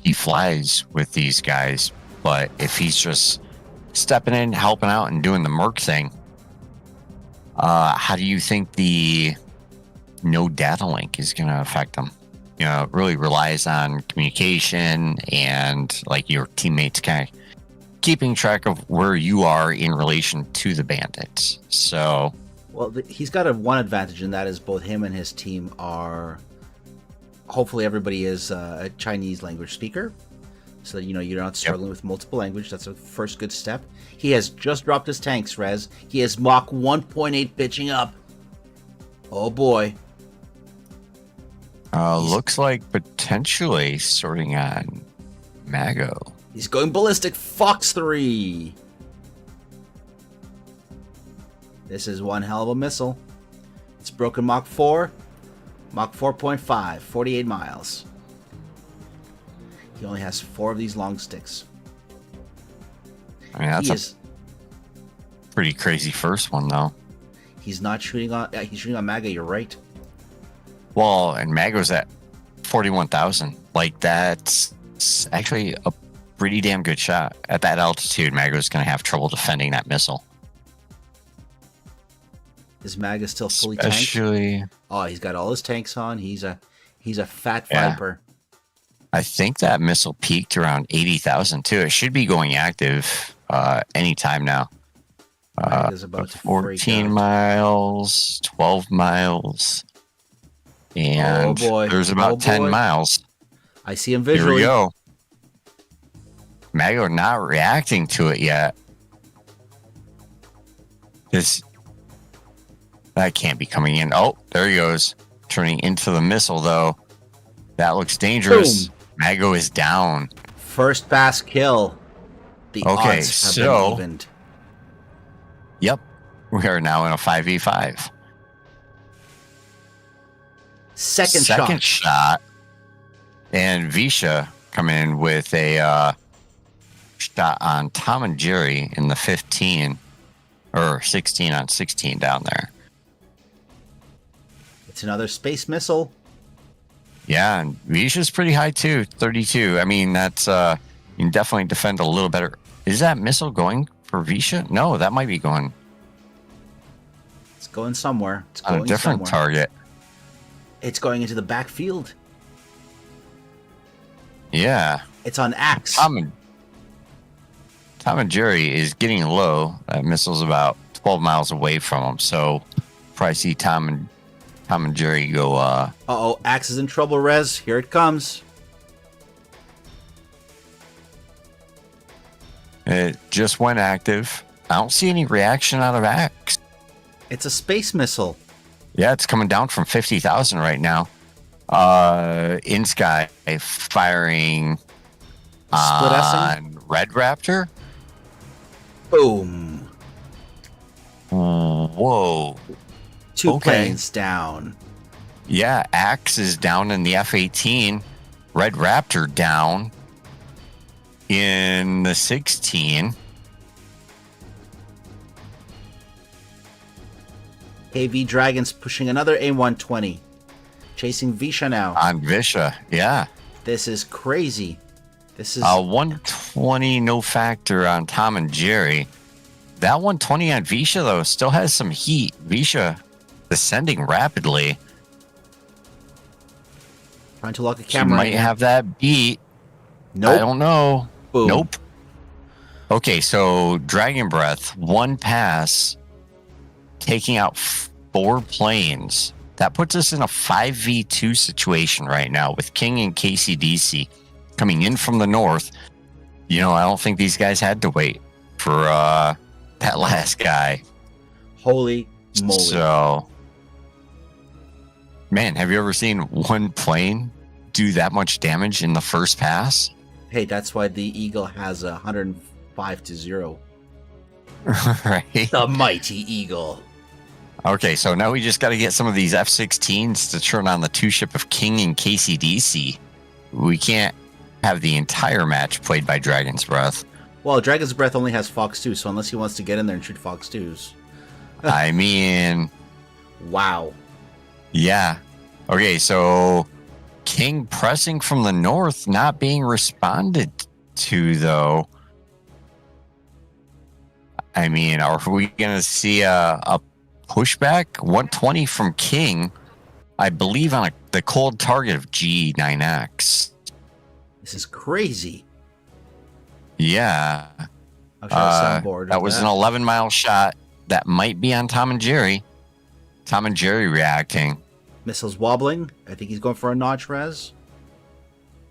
he flies with these guys, but if he's just stepping in, helping out, and doing the Merc thing, how do you think the no data link is going to affect him? You know, it really relies on communication and like your teammates kind of keeping track of where you are in relation to the bandits. So, well, he's got one advantage, and that is both him and his team are. Hopefully, everybody is a Chinese language speaker, so that you're not struggling with multiple language. That's a first good step. He has just dropped his tanks, Rez. He has Mach 1.8 pitching up. Oh boy. Looks like potentially sorting on Mago. He's going ballistic. Fox 3. This is one hell of a missile. It's broken Mach 4. Mach 4.5. 48 miles. He only has 4 of these long sticks. I mean, that's a pretty crazy first one, though. He's not shooting on... he's shooting on Maga, you're right. Well, and Mago's at 41,000. Like, that's actually a pretty damn good shot. At that altitude, Mago's going to have trouble defending that missile. Is Maga still fully tanked? Oh, he's got all his tanks on. He's a fat Viper. I think that missile peaked around 80,000, too. It should be going active anytime now. About to 14 miles, 12 miles. And there's about 10 miles. I see him visually. Here we go. Mago not reacting to it yet. That can't be coming in. Oh, there he goes. Turning into the missile, though. That looks dangerous. Boom. Mago is down. First pass kill. The odds have been evened. Yep. We are now in a 5v5. Second shot. And Visha coming in with a shot on Tom and Jerry in the 15 or 16 on 16 down there. It's another space missile. Yeah, and Visha's pretty high too, 32. I mean, that's you can definitely defend a little better. Is that missile going for Visha? No, that might be going. It's going somewhere. It's going on a different target. It's going into the backfield. Yeah. It's on Axe. Tom and Jerry is getting low. That missile's about 12 miles away from him. So probably see Tom and Jerry go... Uh-oh, Axe is in trouble, Rez. Here it comes. It just went active. I don't see any reaction out of Axe. It's a space missile. Yeah, it's coming down from 50,000 right now. In sky firing on Red Raptor. Boom. Whoa. Two planes down. Yeah, Axe is down in the F-18. Red Raptor down in the 16. KV Dragon's pushing another A-120. Chasing Visha now. On Visha, yeah. This is crazy. This is 120 120, no factor on Tom and Jerry. That 120 on Visha, though, still has some heat. Visha descending rapidly. Trying to lock a She camera. might have that beat. Nope. I don't know. Boom. Nope. Okay, so Dragon Breath, one pass, taking out 4 planes. That puts us in a 5v2 situation right now with King and KCDC coming in from the north. You know, I don't think these guys had to wait for that last guy. Holy moly. So, man, have you ever seen one plane do that much damage in the first pass? Hey, that's why the Eagle has 105-0. Right. The mighty Eagle. Okay, so now we just got to get some of these F-16s to turn on the 2-ship of King and KCDC. We can't have the entire match played by Dragon's Breath. Well, Dragon's Breath only has Fox 2, so unless he wants to get in there and shoot Fox 2s. I mean... Wow. Yeah. Okay, so King pressing from the north, not being responded to, though. I mean, are we going to see a pushback? 120 from King, I believe, on the cold target of G9X. This is crazy. Yeah. I'll try to soundboard that was an 11-mile shot. That might be on Tom and Jerry. Tom and Jerry reacting. Missiles wobbling. I think he's going for a notch res.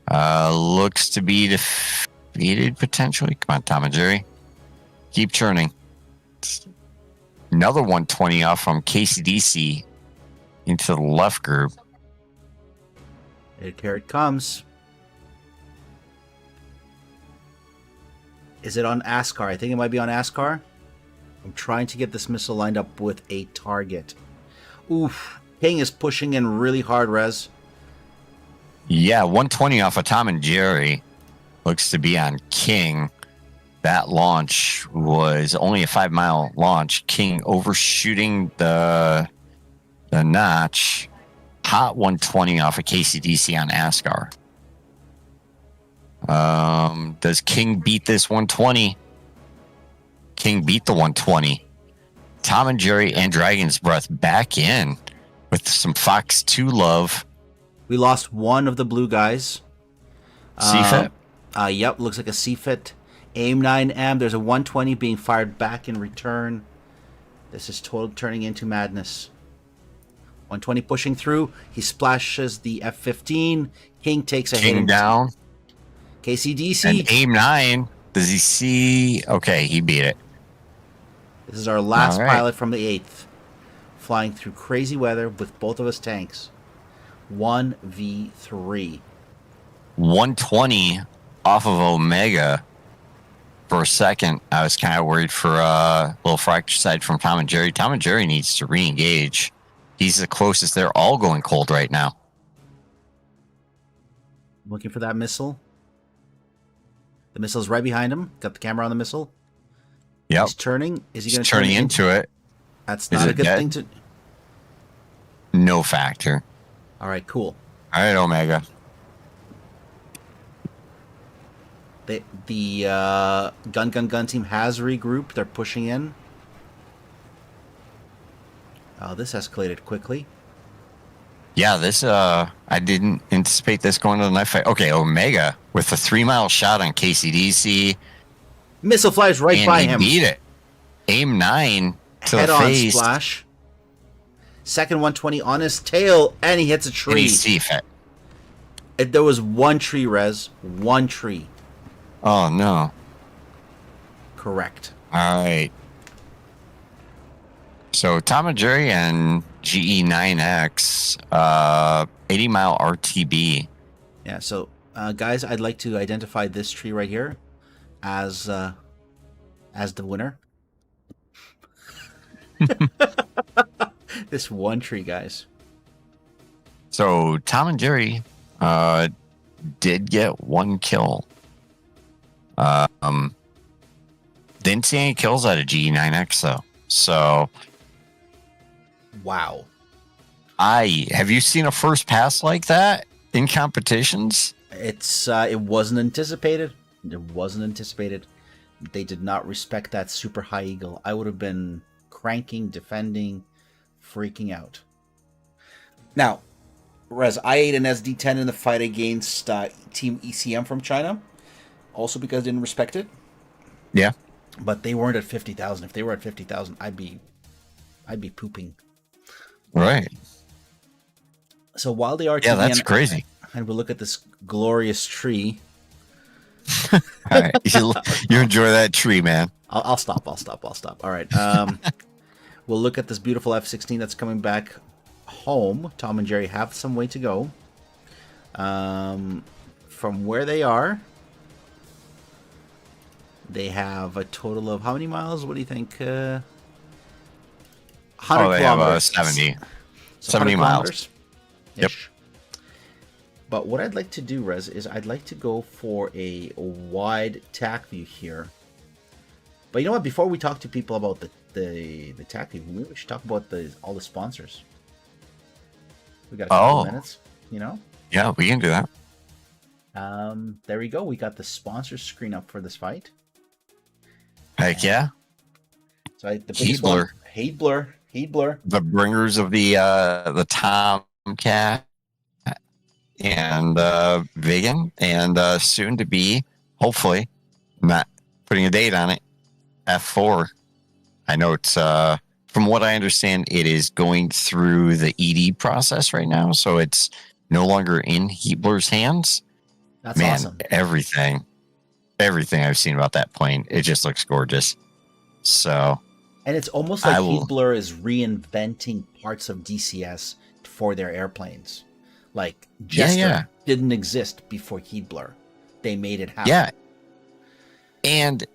Looks to be defeated potentially. Come on, Tom and Jerry. Keep churning. Another 120 off from KCDC into the left group. Here it comes. Is it on Askar? I think it might be on Askar. I'm trying to get this missile lined up with a target. Oof. King is pushing in really hard, Rez. Yeah, 120 off of Tom and Jerry. Looks to be on King. That launch was only a 5-mile launch. King overshooting the notch. Hot 120 off of KCDC on Askar. Does King beat this 120? King beat the 120. Tom and Jerry and Dragon's Breath back in with some Fox 2 love. We lost one of the blue guys. CFIT? Yep, looks like a CFIT. AIM 9M, there's a 120 being fired back in return. This is total turning into madness. 120 pushing through. He splashes the F-15. King takes a hit. King down. KCDC. And AIM 9. Does he see? Okay, he beat it. This is our last All right. pilot from the 8th. Flying through crazy weather with both of us tanks. 1v3. 120 off of Omega. For a second, I was kind of worried for a little fracture side from Tom and Jerry. Tom and Jerry needs to re-engage. He's the closest. They're all going cold right now. Looking for that missile. The missile's right behind him. Got the camera on the missile. Yep. He's turning. Is he going to turn turn into it? That's Is not a it good dead? thing to... No factor. All right, cool. All right, Omega. The GunGunGun team has regrouped. They're pushing in. Oh, this escalated quickly. Yeah, this, I didn't anticipate this going to the knife fight. Okay, Omega with a 3-mile shot on KCDC. Missile flies right and by he him. beat it. AIM 9 to Head the on face. splash. Second 120 on his tail, and he hits a And tree. he's CFIT. There was one tree, Rez. One tree. Oh, no. Correct. All right. So Tom and Jerry and GE9X, 80-mile RTB. Yeah, so, guys, I'd like to identify this tree right here as the winner. This one tree, guys. So Tom and Jerry did get one kill. Didn't see any kills out of GE9X though. So Wow. have you seen a first pass like that in competitions? It wasn't anticipated. It wasn't anticipated. They did not respect that super high eagle. I would have been cranking, defending, freaking out. Now, Rez, I ate an SD10 in the fight against Team ECM from China, also because I didn't respect it. Yeah. But they weren't at 50,000. If they were at 50,000, I'd be pooping. Right. So while they are Yeah, that's crazy. And we look at this glorious tree. All right, you enjoy that tree, man. I'll stop. All right. We'll look at this beautiful F-16 that's coming back home. Tom and Jerry have some way to go. From where they are, they have a total of how many miles? What do you think? 100 they kilometers. have 70. So 70 miles. Yep. But what I'd like to do, Rez, is I'd like to go for a wide TAC view here. But you know what? Before we talk to people about the TAC view, maybe we should talk about all the sponsors. We got a couple minutes, you know? Yeah, we can do that. There we go. We got the sponsor screen up for this fight. Heck yeah. So the biggest one, Heedblur. The bringers of the Tomcat and Vegan, and soon to be, hopefully, not putting a date on it, F4. I know it's from what I understand, it is going through the ED process right now, so it's no longer in Heedblur's hands. That's awesome. Everything I've seen about that plane, it just looks gorgeous. So, and it's almost like Heedblur is reinventing parts of DCS for their airplanes. Like Jester didn't exist before Heedblur. They made it happen. Yeah. And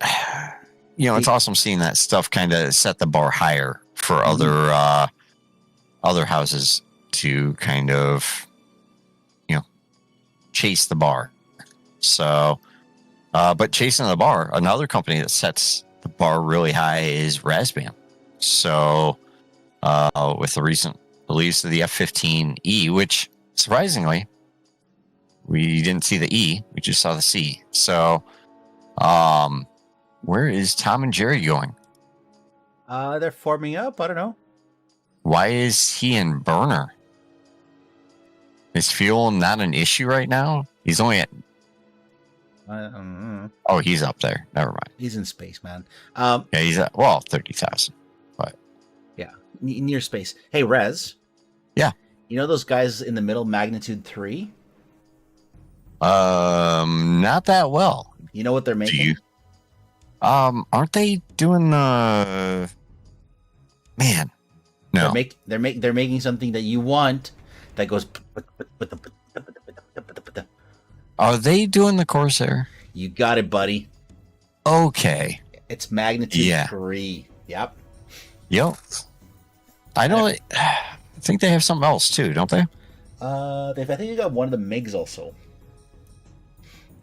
it's awesome seeing that stuff kind of set the bar higher for other houses to kind of chase the bar. So, but chasing the bar, another company that sets the bar really high is Razbam. So, with the recent release of the F-15E, which surprisingly, we didn't see the E, we just saw the C. So, where is Tom and Jerry going? They're forming up. I don't know. Why is he in burner? Is fuel not an issue right now? He's only at... Oh, he's up there. Never mind. He's in space, man. Yeah, he's at 30,000. But yeah, near space. Hey, Rez. Yeah. You know those guys in the middle, magnitude 3? Not that well. You know what they're making? Do you? Aren't they doing the? Man, no. They're making something that you want that goes. Are they doing the Corsair? You got it, buddy. Okay. It's magnitude 3. Yep. Yep. I know. I think they have something else too, don't they? I think they got one of the MiGs also.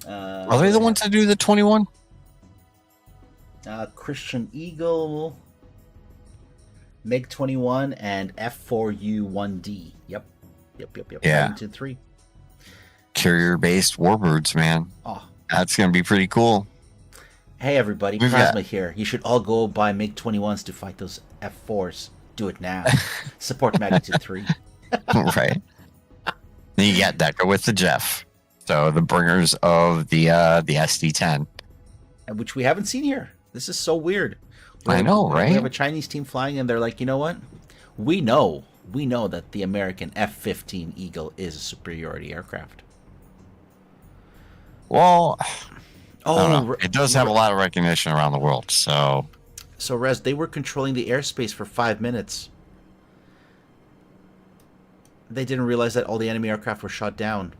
Are they the ones that do the 21? Christian Eagle, MiG-21, and F4U-1D. Yep. Yeah. Magnitude 3. Carrier-based warbirds, man. Oh, that's gonna be pretty cool. Hey, everybody, Plasma here. You should all go buy MiG-21s to fight those F4s. Do it now. Support Magnitude 3. Right. Then you got Decker with the Jeff. So the bringers of the SD10. Which we haven't seen here. This is so weird. I know, right? We have a Chinese team flying and they're like, you know what? We know that the American F-15 Eagle is a superiority aircraft. Well, it does have a lot of recognition around the world. So Rez, they were controlling the airspace for 5 minutes. They didn't realize that all the enemy aircraft were shot down.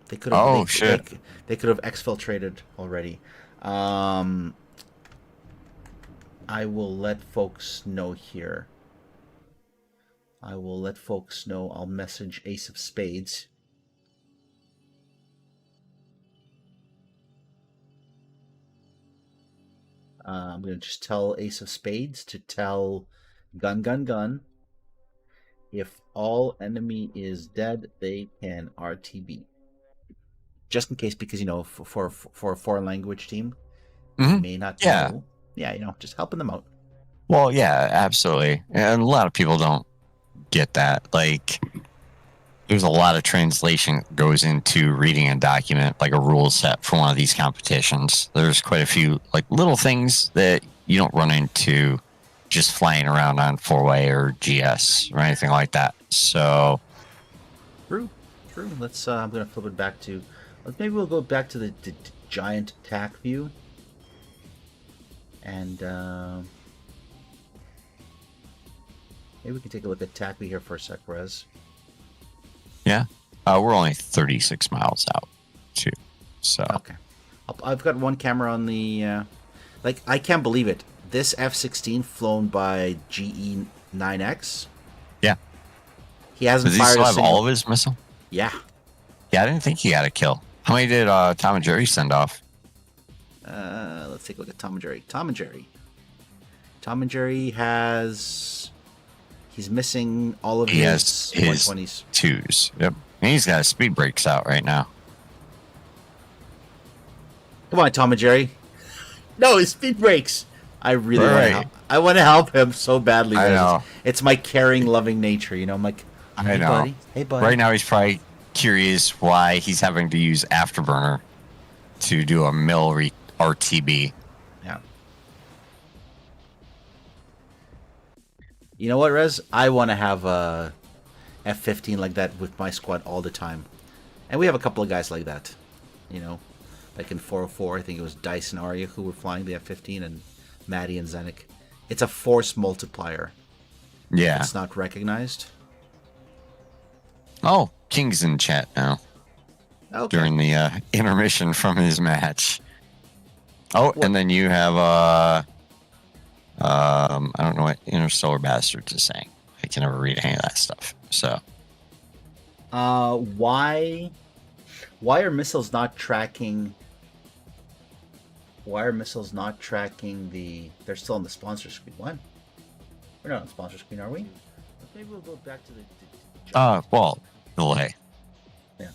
They could have. They could have exfiltrated already. I will let folks know here. I'll message Ace of Spades. I'm going to just tell Ace of Spades to tell GunGunGun if all enemy is dead, they can RTB. just in case, because for a foreign language team, Mhm. they may not Yeah. know. Yeah, just helping them out. Well, yeah, absolutely. And a lot of people don't get that. Like, there's a lot of translation that goes into reading a document, like a rule set for one of these competitions. There's quite a few like little things that you don't run into just flying around on 4-way or GS or anything like that. So True. Let's. I'm gonna flip it back to. Maybe we'll go back to the giant TAC view, and maybe we can take a look at TAC view here for a sec, Rez. yeah, we're only 36 miles out too. So Okay, I've got one camera on the. Like, I can't believe it. This F-16 flown by GE-9X. yeah, He hasn't does he fired still a have single. all of his missile? Yeah. Yeah, I didn't think he had a kill. How many did Tom and Jerry send off? Let's take a look at Tom and Jerry. Tom and Jerry has. He's missing all of He his has his 120s. 2s. Yep, and he's got his speed brakes out right now. Come on, Tom and Jerry. No, his speed breaks. I really want to Right. help. I want to help him so badly. I guys. know. It's my caring, loving nature. I'm like, hey, I know. buddy. Hey, buddy. Right now, he's probably curious why he's having to use Afterburner to do a RTB. Yeah. You know what, Rez? I want to have a F-15 like that with my squad all the time. And we have a couple of guys like that. Like in 404, I think it was Dice and Arya who were flying the F-15, and Maddie and Zenik. It's a force multiplier. Yeah. It's not recognized. Oh, King's in chat now Okay. during the intermission from his match. Oh, What? and then you have I don't know what Interstellar Bastards is saying. I can never read any of that stuff. So Why are missiles not tracking? Why are missiles not tracking the? They're still on the sponsor screen. What? We're not on the sponsor screen, are we? Maybe we'll go back to the well, delay. Yeah.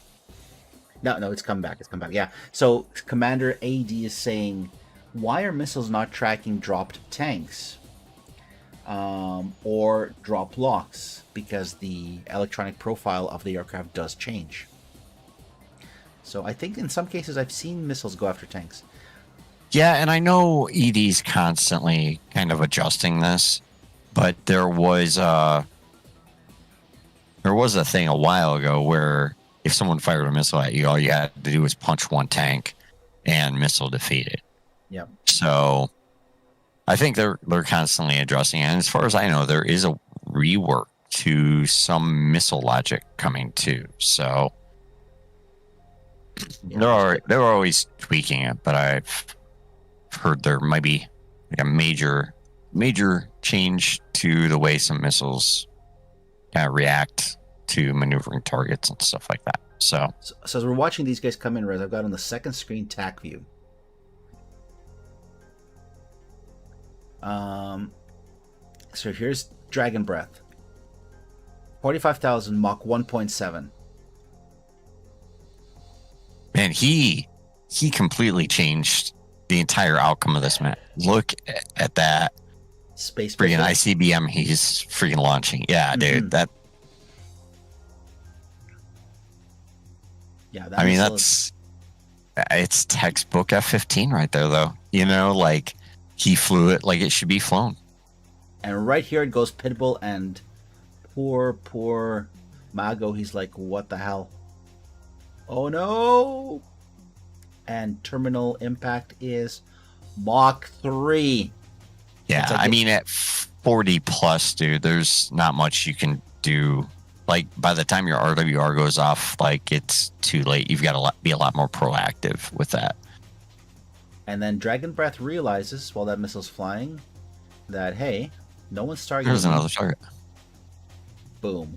No, it's come back. Yeah. So Commander AD is saying, why are missiles not tracking dropped tanks, or drop locks? Because the electronic profile of the aircraft does change. So I think in some cases I've seen missiles go after tanks. Yeah, and I know ED's constantly kind of adjusting this, but there was a thing a while ago where if someone fired a missile at you, all you had to do was punch one tank and missile defeated. Yeah. So I think they're constantly adjusting, and as far as I know, there is a rework to some missile logic coming too. So they're always tweaking it, but I've heard there might be like a major change to the way some missiles kind of react to maneuvering targets and stuff like that. So as we're watching these guys come in, Rez, I've got on the second screen TAC view. So here's Dragon Breath. 45,000 Mach 1.7. man, he completely changed the entire outcome of this match. Look at that Space freaking missile. ICBM he's freaking launching. Yeah, dude, that. Yeah, that I mean, missile it's textbook F-15 right there, though. Like he flew it like it should be flown. And right here it goes Pitbull, and poor Mago, he's like, what the hell? Oh no! And terminal impact is Mach 3. Yeah, It's like I mean, at 40 plus, dude, there's not much you can do. Like, by the time your RWR goes off, like, it's too late. You've got to be a lot more proactive with that. And then Dragon Breath realizes, while that missile's flying, that, hey, no one's targeting There's me. another target. Boom.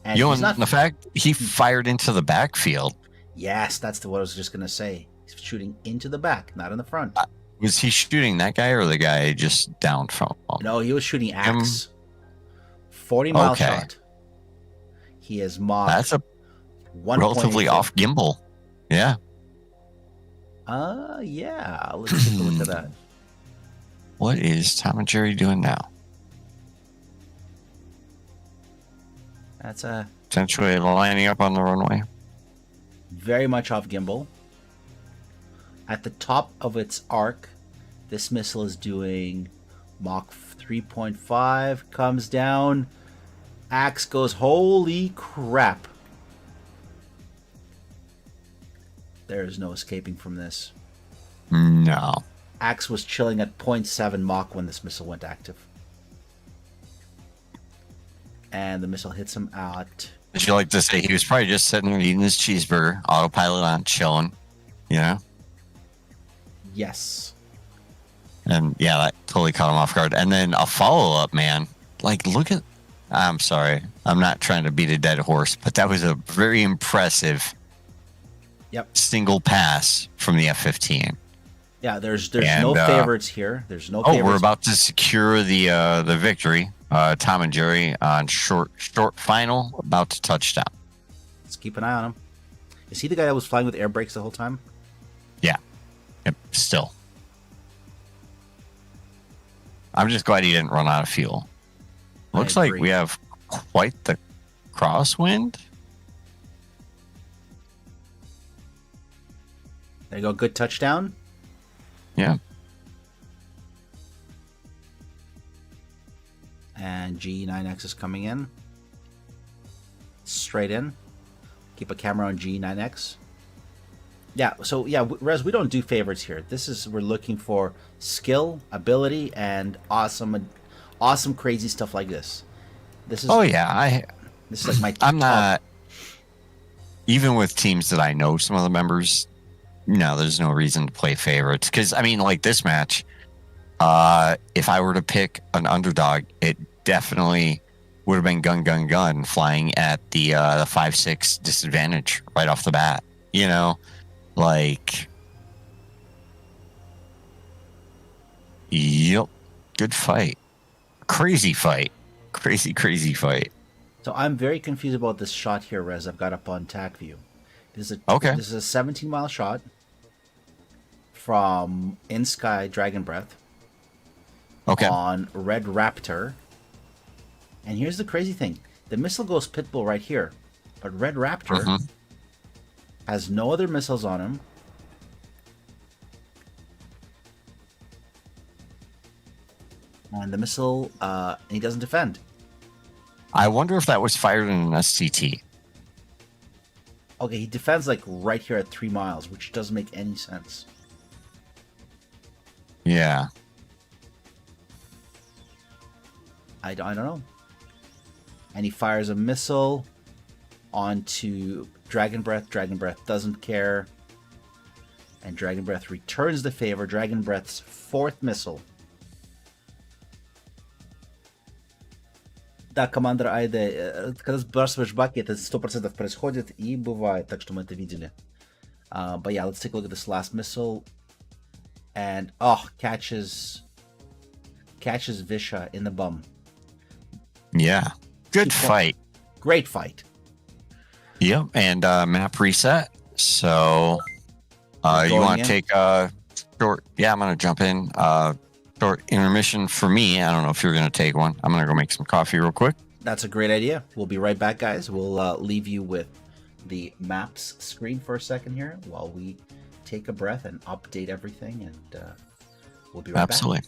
And You he's know, not... the fact he fired into the backfield. Yes, that's what I was just going to say. He's shooting into the back, not in the front. Was he shooting that guy or the guy just down from him? No, he was shooting axe. 40-mile Okay. shot. He is Mach That's a 1.8. relatively off gimbal. Yeah. Yeah. Let's take a look at that. What is Tom and Jerry doing now? That's a Essentially lining up on the runway. very much off gimbal. At the top of its arc, this missile is doing Mach 3.5, comes down. Axe goes, holy crap. There's no escaping from this. No. Axe was chilling at 0.7 Mach when this missile went active. And the missile hits him at... Would you like to say he was probably just sitting there eating his cheeseburger, autopilot on, chilling, you know? Yes. And yeah, that totally caught him off guard. And then a follow-up, man. Like, look at... I'm sorry. I'm not trying to beat a dead horse, but that was a very impressive single pass from the F-15. Yeah, there's no favorites here. There's no favorites. We're about to secure the victory. Tom and Jerry on short final, about to touch down. Let's keep an eye on him. Is he the guy that was flying with air brakes the whole time? Yeah. Yep, still. I'm just glad he didn't run out of fuel. Looks like we have quite the crosswind. There you go. Good touchdown. Yeah. And G9X is coming in. Straight in. Keep a camera on G9X. Yeah, so yeah, Rez, we don't do favorites here. We're looking for skill, ability, and awesome, crazy stuff like this. This is this is like my I'm not even with teams that I know some of the members. No, there's no reason to play favorites because I mean, like this match. If I were to pick an underdog, it definitely would have been GunGunGun flying at the 5-6 disadvantage right off the bat. You know, like, yep, good fight, crazy fight, crazy fight. So I'm very confused about this shot here, Rez. I've got up on TAC view. This is a 17-mile shot from in sky Dragon Breath. Okay. On Red Raptor. And here's the crazy thing. The missile goes Pitbull right here. But Red Raptor has no other missiles on him. And the missile, he doesn't defend. I wonder if that was fired in an SCT. Okay, he defends like right here at 3 miles, which doesn't make any sense. Yeah. I don't know. And he fires a missile onto Dragon Breath. Dragon Breath doesn't care. And Dragon Breath returns the favor. Dragon Breath's 4th missile. Да, командир Айде, когда сбрасываешь баки, это 100% происходит и бывает, так что мы это видели. But yeah, let's take a look at this last missile. And, catches Visha in the bum. Yeah. Good fight. Great fight. Yep. And map reset. So you want to take a short... Yeah, I'm going to jump in. Short intermission for me. I don't know if you're going to take one. I'm going to go make some coffee real quick. That's a great idea. We'll be right back, guys. We'll leave you with the maps screen for a second here while we take a breath and update everything. And we'll be right back. Absolutely.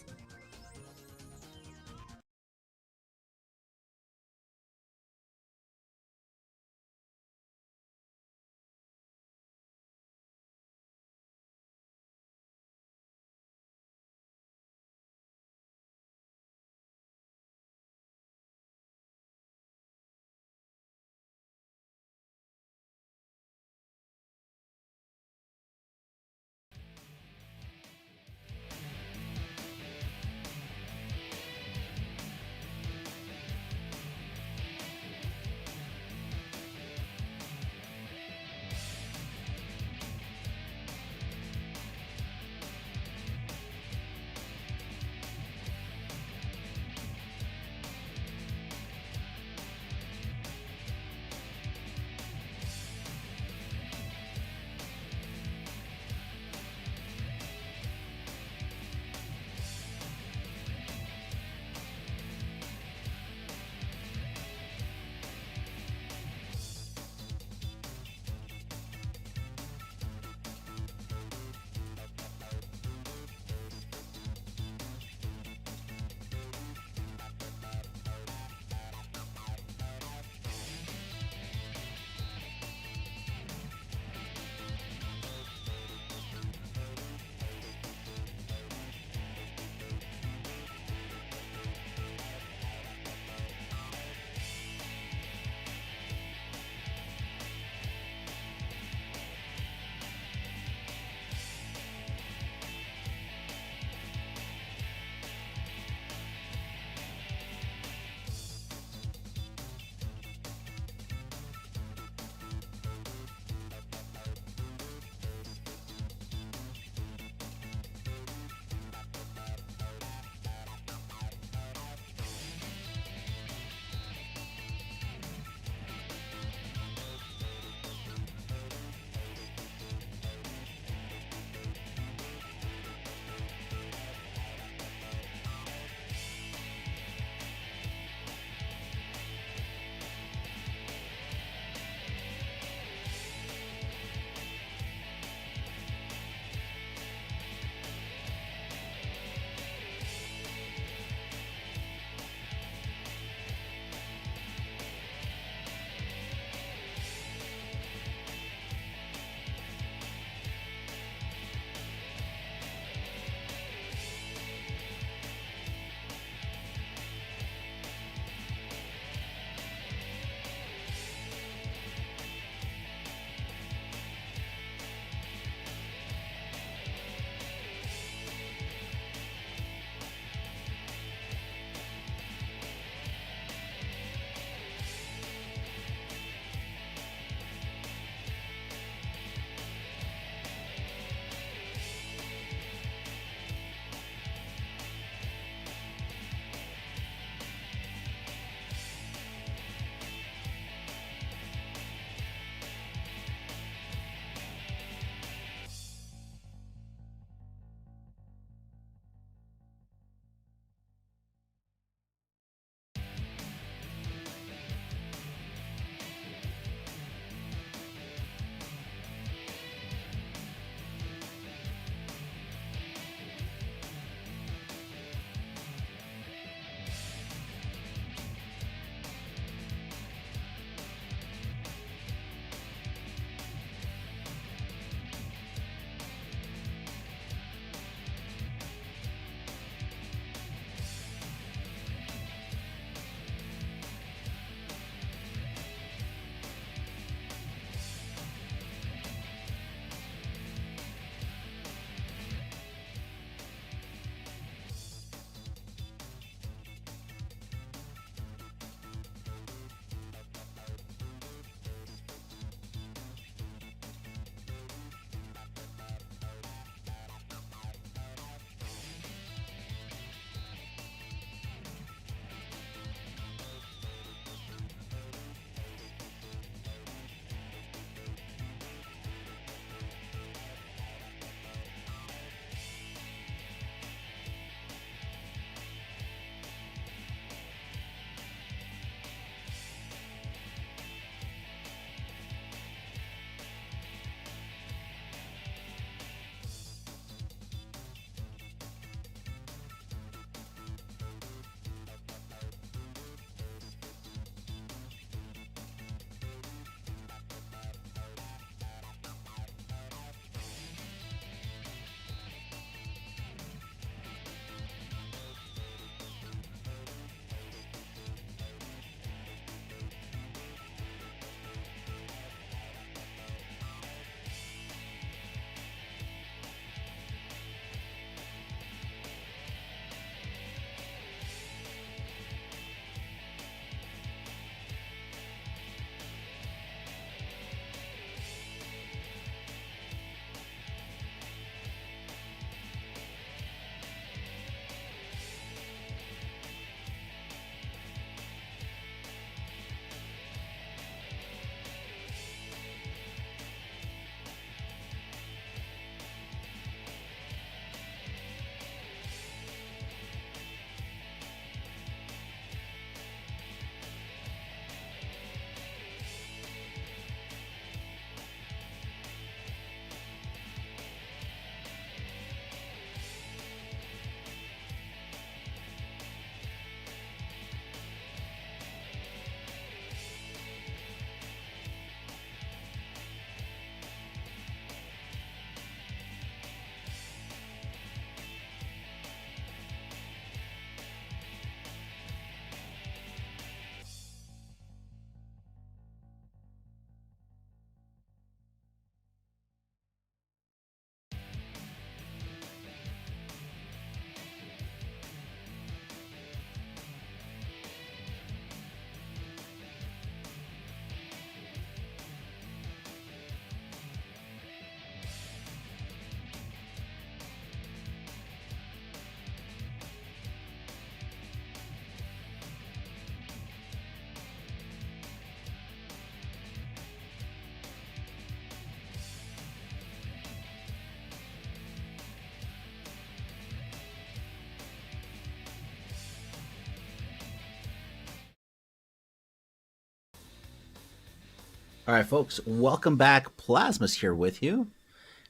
All right, folks, welcome back. Plasma's here with you,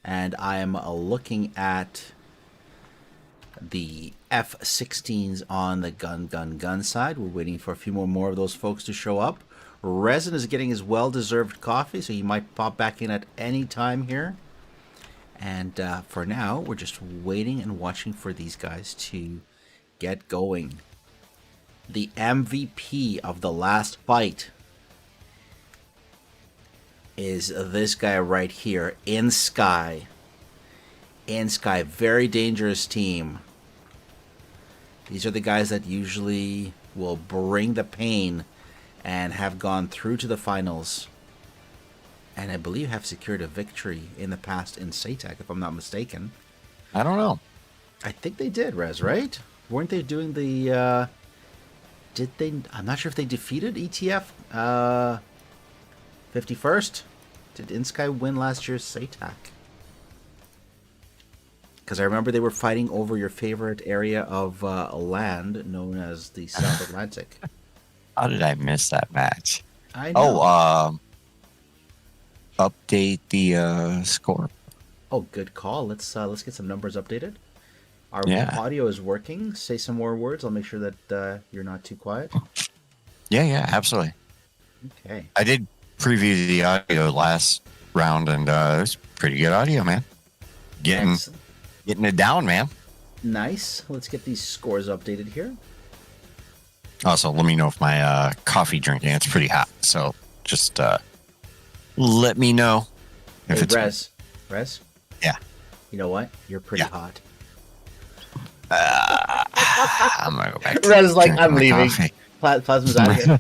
and I am looking at the F-16s on the GunGunGun side. We're waiting for a few more of those folks to show up. Resin is getting his well-deserved coffee, so he might pop back in at any time here. And for now, we're just waiting and watching for these guys to get going. The MVP of the last fight is this guy right here, In Sky. In Sky, very dangerous team. These are the guys that usually will bring the pain and have gone through to the finals. And I believe have secured a victory in the past in SATAC, if I'm not mistaken. I don't know. I think they did, Rez, right? Weren't they doing the... did they... I'm not sure if they defeated ETF 51st. Did InSky win last year's SATAC? Because I remember they were fighting over your favorite area of land known as the South Atlantic. How did I miss that match? I know. Update the score. Oh, good call. Let's get some numbers updated. Our audio is working. Say some more words. I'll make sure that you're not too quiet. Yeah, absolutely. Okay. I did preview the audio last round, and it was pretty good audio, man. Getting it down, man. Nice. Let's get these scores updated here. Also, let me know if my coffee drinking, it's pretty hot. So just let me know if hey, it's... Rez? Yeah. You know what? You're pretty hot. I'm going to go back to Rez is like, I'm leaving. Coffee. Plasma's out of here.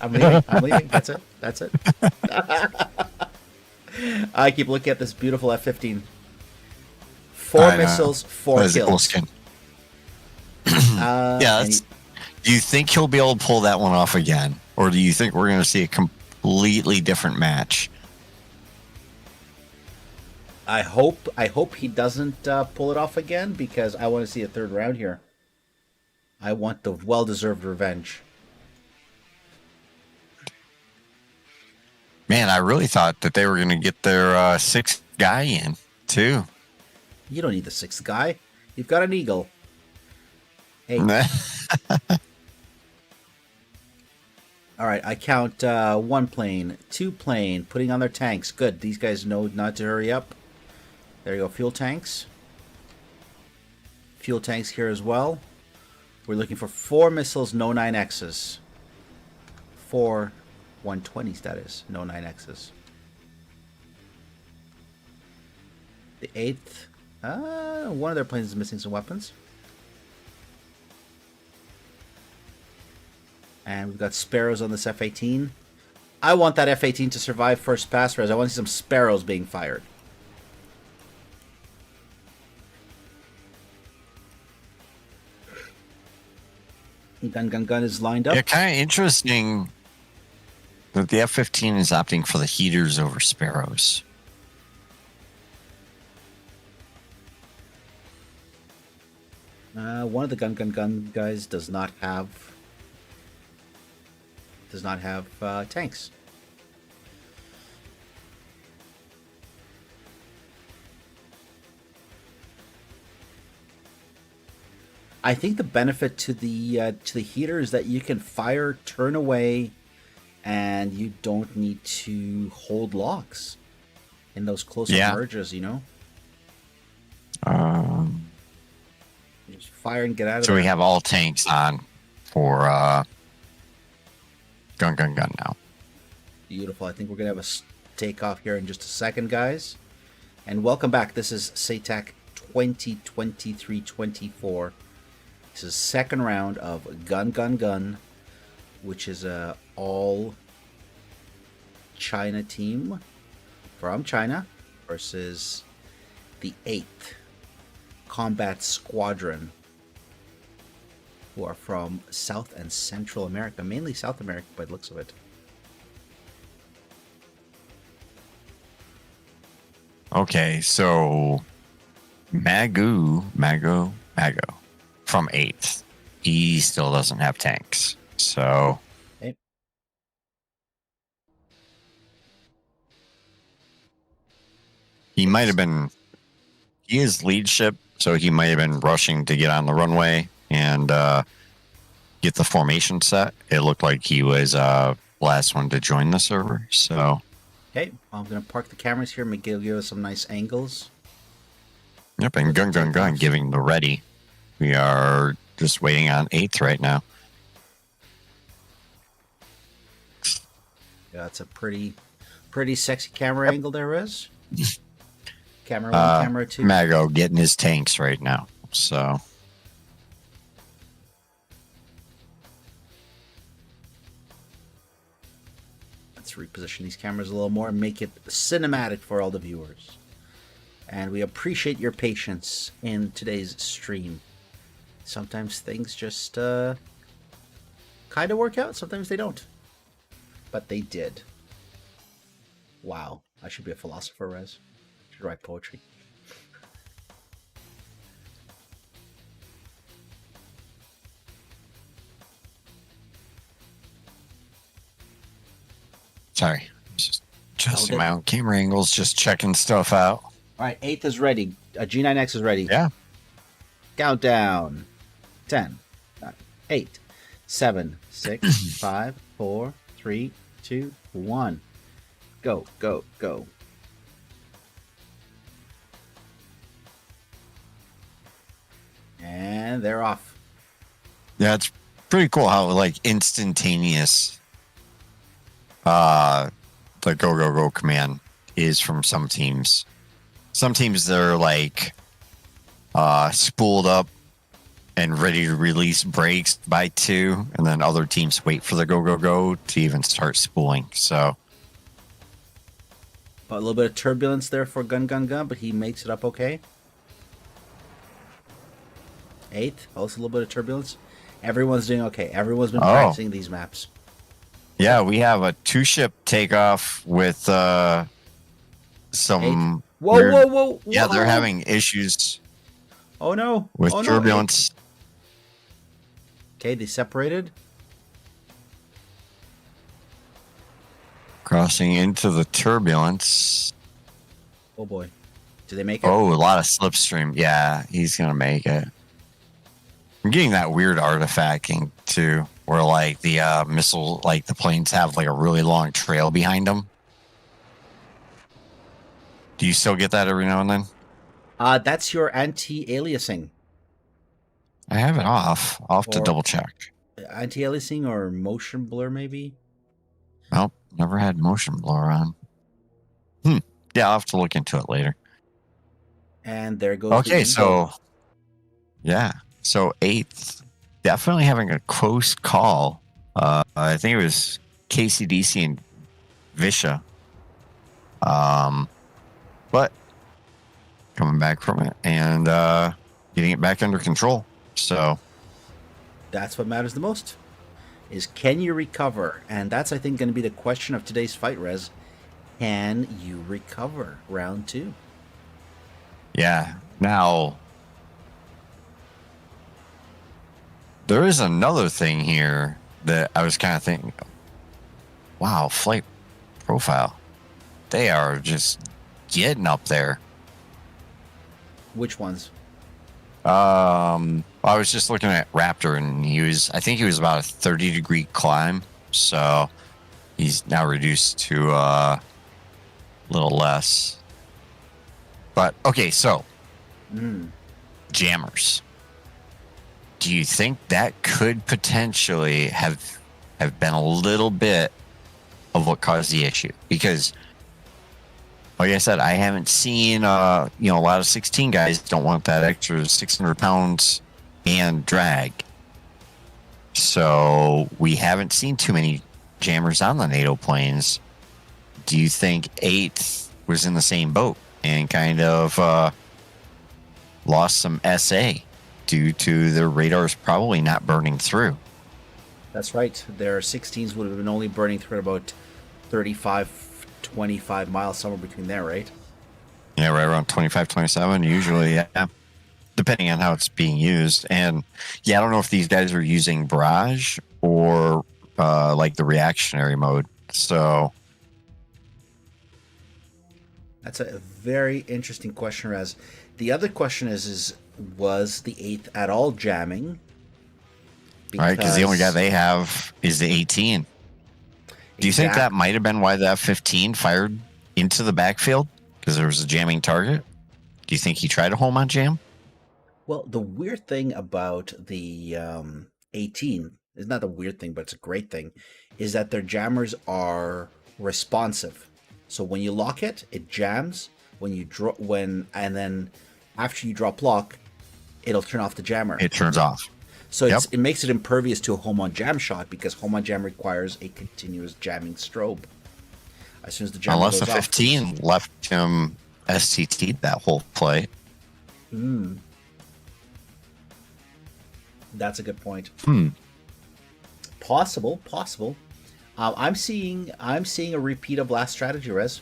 I'm leaving. That's it. I keep looking at this beautiful F-15. 4 missiles, 4 kills. A cool skin. Do you think he'll be able to pull that one off again? Or do you think we're going to see a completely different match? I hope he doesn't pull it off again, because I want to see a third round here. I want the well-deserved revenge. Man, I really thought that they were going to get their sixth guy in, too. You don't need the sixth guy. You've got an eagle. Hey. All right, I count 1 plane, 2 plane, putting on their tanks. Good. These guys know not to hurry up. There you go. Fuel tanks. Fuel tanks here as well. We're looking for 4 missiles, no 9Xs. 4 120s, that is. No 9Xs. The 8th. One of their planes is missing some weapons. And we've got Sparrows on this F-18. I want that F-18 to survive first pass, Rez. I want to see some Sparrows being fired. GunGunGun is lined up. Yeah, kind of interesting that the F-15 is opting for the heaters over Sparrows. One of the GunGunGun guys does not have tanks. I think the benefit to the heater is that you can fire, turn away, and you don't need to hold locks in those close merges. You know. You just fire and get out of there. So we have all tanks on for GunGunGun now. Beautiful. I think we're going to have a takeoff here in just a second, guys. And welcome back. This is SATAC 2023-24. This is second round of GunGunGun, which is a all China team from China versus the 8th Combat Squadron, who are from South and Central America, mainly South America by the looks of it. Okay, so Mago from 8th. He still doesn't have tanks. So okay. He might have been. He is lead ship, so he might have been rushing to get on the runway and get the formation set. It looked like he was last one to join the server. So. Okay, I'm gonna park the cameras here. Miguel give us some nice angles. Yep, and GunGunGun giving the ready. We are just waiting on 8th right now. Yeah, it's a pretty sexy camera angle there is. Camera 1, camera 2. Mago getting his tanks right now. So let's reposition these cameras a little more and make it cinematic for all the viewers. And we appreciate your patience in today's stream. Sometimes things just kind of work out, sometimes they don't. But they did. Wow. I should be a philosopher, Rez. I should write poetry. sorry. Just adjusting my own camera angles, just checking stuff out. All right, 8th is ready. G9X is ready. Yeah. Countdown. 10, 9, 8, 7, 6, 5, 4, 3, 2, 1. Go, go, go. And they're off. Yeah, it's pretty cool how like instantaneous the go go go command is from some teams. Some teams they're like spooled up and ready to release brakes by 2, and then other teams wait for the go go go to even start spooling. So A little bit of turbulence there for GunGunGun, but he makes it up okay. 8th, also a little bit of turbulence. Everyone's doing okay. Everyone's been practicing these maps. Yeah, we have a 2-ship takeoff with some. 8th. Whoa, weird, whoa, whoa! Yeah, whoa. they're having issues. Oh no! With turbulence. No, okay, they separated. Crossing into the turbulence. Oh boy, do they make it? Oh, a lot of slipstream. Yeah, he's gonna make it. I'm getting that weird artifacting too, where like the missile, like the planes have like a really long trail behind them. Do you still get that every now and then? That's your anti-aliasing. I have it off. I'll have to double check. Anti-aliasing or motion blur, maybe? Nope, never had motion blur on. Yeah, I'll have to look into it later. And there goes. Okay, so yeah, so 8th, definitely having a close call. I think it was KCDC and Visha. But coming back from it and getting it back under control. So that's what matters the most. Is can you recover? And that's, I think, going to be the question of today's fight, Rez. Can you recover round 2? Yeah. Now, there is another thing here that I was kind of thinking, wow, flight profile. They are just getting up there. Which ones? I was just looking at Raptor, and I think he was about a 30-degree climb, so he's now reduced to a little less. But okay, so jammers. Do you think that could potentially have been a little bit of what caused the issue? Because, like I said, I haven't seen, a lot of 16 guys don't want that extra 600 pounds and drag. So we haven't seen too many jammers on the NATO planes. Do you think 8th was in the same boat and kind of lost some SA due to their radars probably not burning through? That's right. Their 16s would have been only burning through at about 35, 25 miles, somewhere between there, right? Yeah, right around 25, 27, usually, yeah. Depending on how it's being used. And yeah, I don't know if these guys are using barrage or like the reactionary mode. So That's a very interesting question, Raz. The other question is was the 8th at all jamming? Right, because the only guy they have is the 18. Do you think that might have been why the F-15 fired into the backfield? Because there was a jamming target? Do you think he tried a home on jam? Well, the weird thing about the 18 is not a weird thing, but it's a great thing, is that their jammers are responsive. So when you lock it, it jams. When you and then after you drop lock, it'll turn off the jammer. It turns off. So it makes it impervious to a home on jam shot because home on jam requires a continuous jamming strobe. As soon as the jammer unless goes the 15 off, left him STT'd that whole play. That's a good point. Possible. I'm seeing a repeat of last strategy, Rez.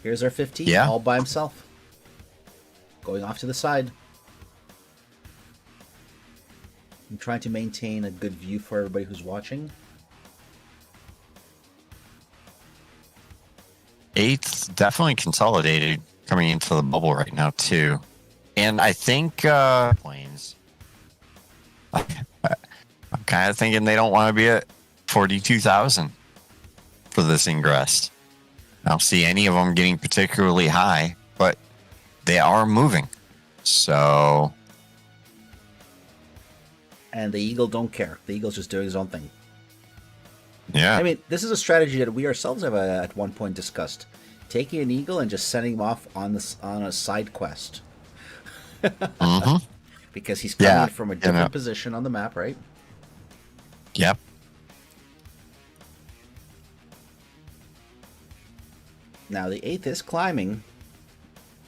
Here's our 15, all by himself, going off to the side. I'm trying to maintain a good view for everybody who's watching. 8th definitely consolidated coming into the bubble right now too, and I think planes. I'm kind of thinking they don't want to be at 42,000 for this ingress. I don't see any of them getting particularly high, but they are moving. So, and the Eagle don't care. The Eagle's just doing his own thing. Yeah. I mean, this is a strategy that we ourselves have at one point discussed. Taking an Eagle and just sending him off on a side quest. Because he's coming from a different position on the map, right? Yep. Now the 8th is climbing.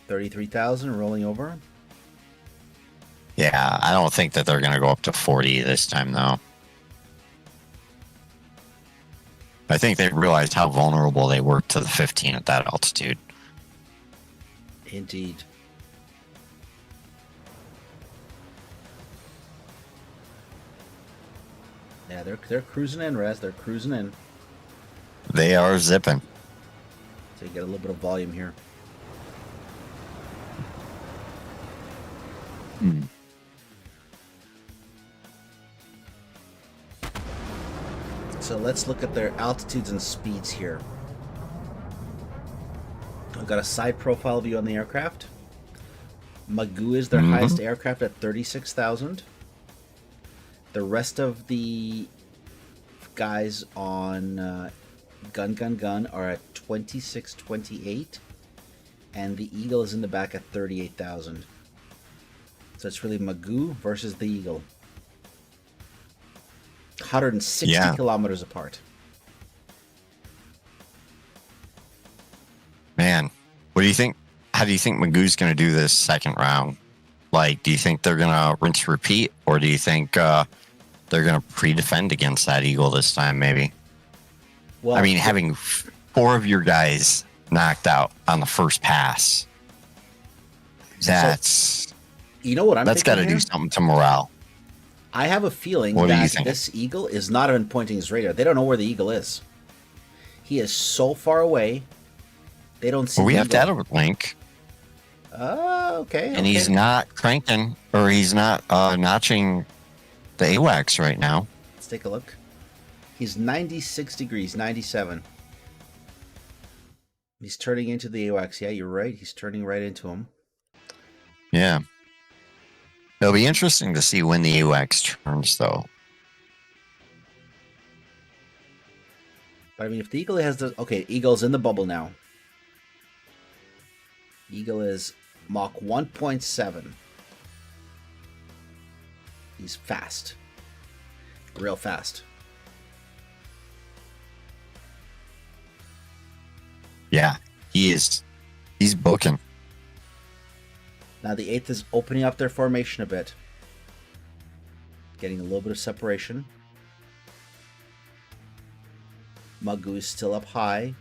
33,000 rolling over. Yeah, I don't think that they're going to go up to 40 this time, though. I think they realized how vulnerable they were to the 15 at that altitude. Indeed. Yeah, they're cruising in, Rez. They're cruising in. They are zipping. So you get a little bit of volume here. So let's look at their altitudes and speeds here. I've got a side profile view on the aircraft. Magoo is their highest aircraft at 36,000. The rest of the guys on GunGunGun are at 2628, and the Eagle is in the back at 38,000. So it's really Magoo versus the Eagle. 160 kilometers apart. Man, what do you think? How do you think Magoo's going to do this second round? Like, do you think they're going to rinse repeat, or do you think they're going to pre-defend against that Eagle this time, maybe? Well, I mean, having 4 of your guys knocked out on the first pass, that's... You know what I'm That's got to do something to morale. I have a feeling that this Eagle is not even pointing his radar. They don't know where the Eagle is. He is so far away. They don't see. Well, we have data link. Okay. And he's not cranking, or he's not notching the AWACS right now. Let's take a look. He's 96 degrees, 97. He's turning into the AWACS. Yeah, you're right. He's turning right into him. Yeah. It'll be interesting to see when the AWACS turns, though. But I mean, if the Eagle has the... Okay, Eagle's in the bubble now. Eagle is Mach 1.7. He's fast. Real fast. Yeah, he is. He's booking. Now the 8th is opening up their formation a bit. Getting a little bit of separation. Magoo is still up high.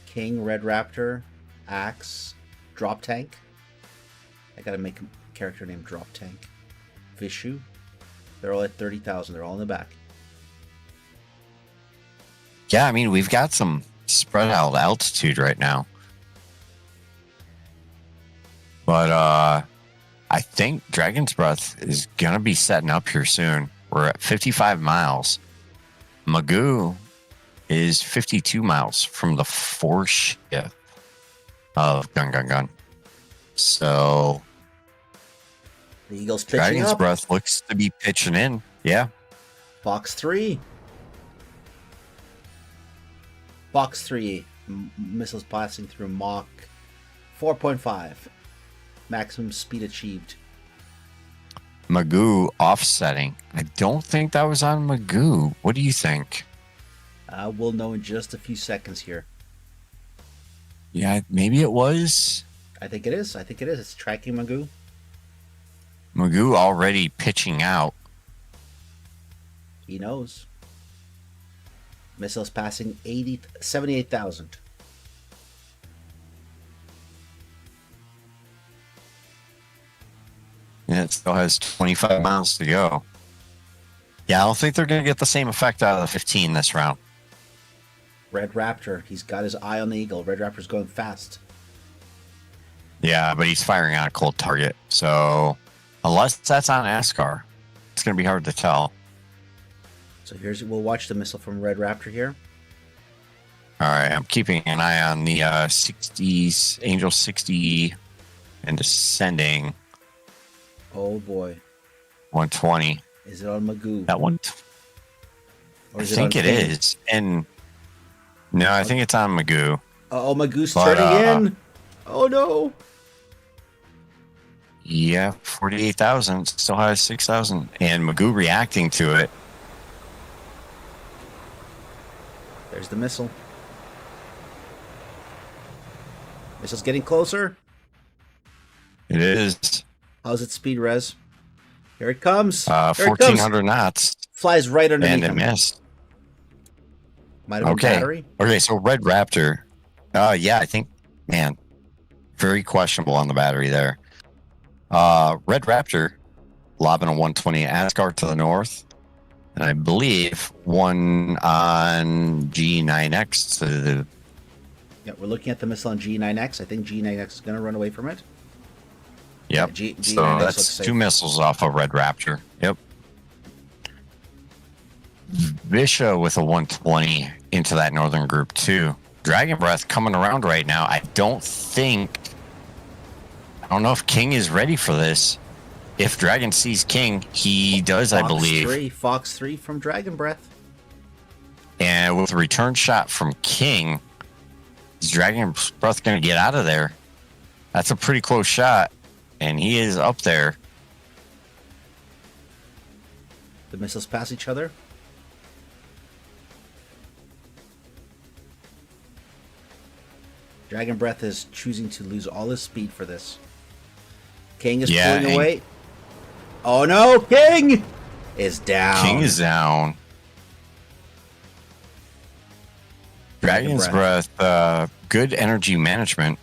King, Red Raptor, Axe, Drop Tank. I gotta make a character named Drop Tank. Vishu. They're all at 30,000. They're all in the back. Yeah, I mean, we've got some spread out altitude right now. But I think Dragon's Breath is going to be setting up here soon. We're at 55 miles. Magoo is 52 miles from the 4th ship of GunGunGun. So The Eagle's pitching Dragon's up. Breath looks to be pitching in. Yeah. Fox 3. Fox 3. Missiles passing through Mach 4.5. Maximum speed achieved. Magoo offsetting. I don't think that was on Magoo. What do you think? We'll know in just a few seconds here. Yeah, maybe it was. I think it is. It's tracking Magoo. Magoo already pitching out. He knows. Missiles passing 78,000. And it still has 25 miles to go. Yeah, I don't think they're going to get the same effect out of the 15 this round. Red Raptor, he's got his eye on the Eagle. Red Raptor's going fast. Yeah, but he's firing on a cold target. So unless that's on Askar, it's going to be hard to tell. So we'll watch the missile from Red Raptor here. All right, I'm keeping an eye on the 60s, Angel 60 and descending. Oh boy. 120. Is it on Magoo? That one. Or I is think on it King? is. And no, I think it's on Magoo. Oh, Magoo's But, turning in. Oh no. Yeah, 48,000. Still has 6,000. And Magoo reacting to it. There's the missile. Missile's getting closer. It is. How's its speed, Rez? Here it comes. Here it comes. 1,400 knots. Flies right underneath And it him. missed. Might have been Okay. battery. Okay, so Red Raptor. Yeah, I think, man, very questionable on the battery there. Red Raptor lobbing a 120 Asgard to the north. And I believe one on G9X to the. Yeah, we're looking at the missile on G9X. I think G9X is going to run away from it. Yep. G9X So looks that's safe. 2 missiles off of Red Raptor. Yep. Visha with a 120 into that northern group too. Dragon Breath coming around right now. I don't know if King is ready for this. If Dragon sees King, he does, I believe. Fox 3 from Dragon Breath. And with a return shot from King, is Dragon Breath going to get out of there? That's a pretty close shot. And he is up there. The missiles pass each other. Dragon Breath is choosing to lose all his speed for this. King is pulling away. Oh no, King is down. King is down. Dragon's Breath, good energy management.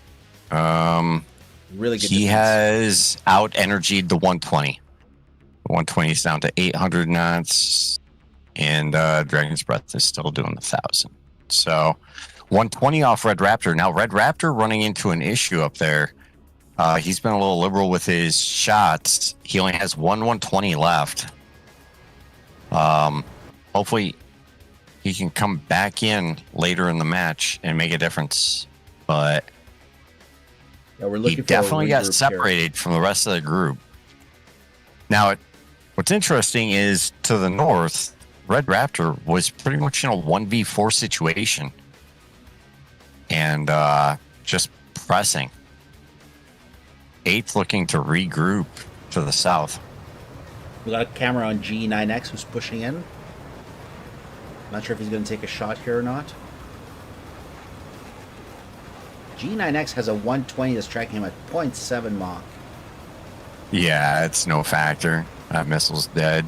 Really good. He has out-energied the 120. The 120 is down to 800 knots, and Dragon's Breath is still doing 1,000. So 120 off Red Raptor. Now Red Raptor running into an issue up there. He's been a little liberal with his shots. He only has 120 left. Hopefully he can come back in later in the match and make a difference. But yeah, we're looking he for definitely got separated from the rest of the group. Now, what's interesting is to the north, Red Raptor was pretty much in a 1v4 situation. And just pressing. 8th looking to regroup to the south. We got a camera on G9X who's pushing in. Not sure if he's going to take a shot here or not. G9X has a 120 that's tracking him at 0.7 Mach. Yeah, it's no factor. That missile's dead.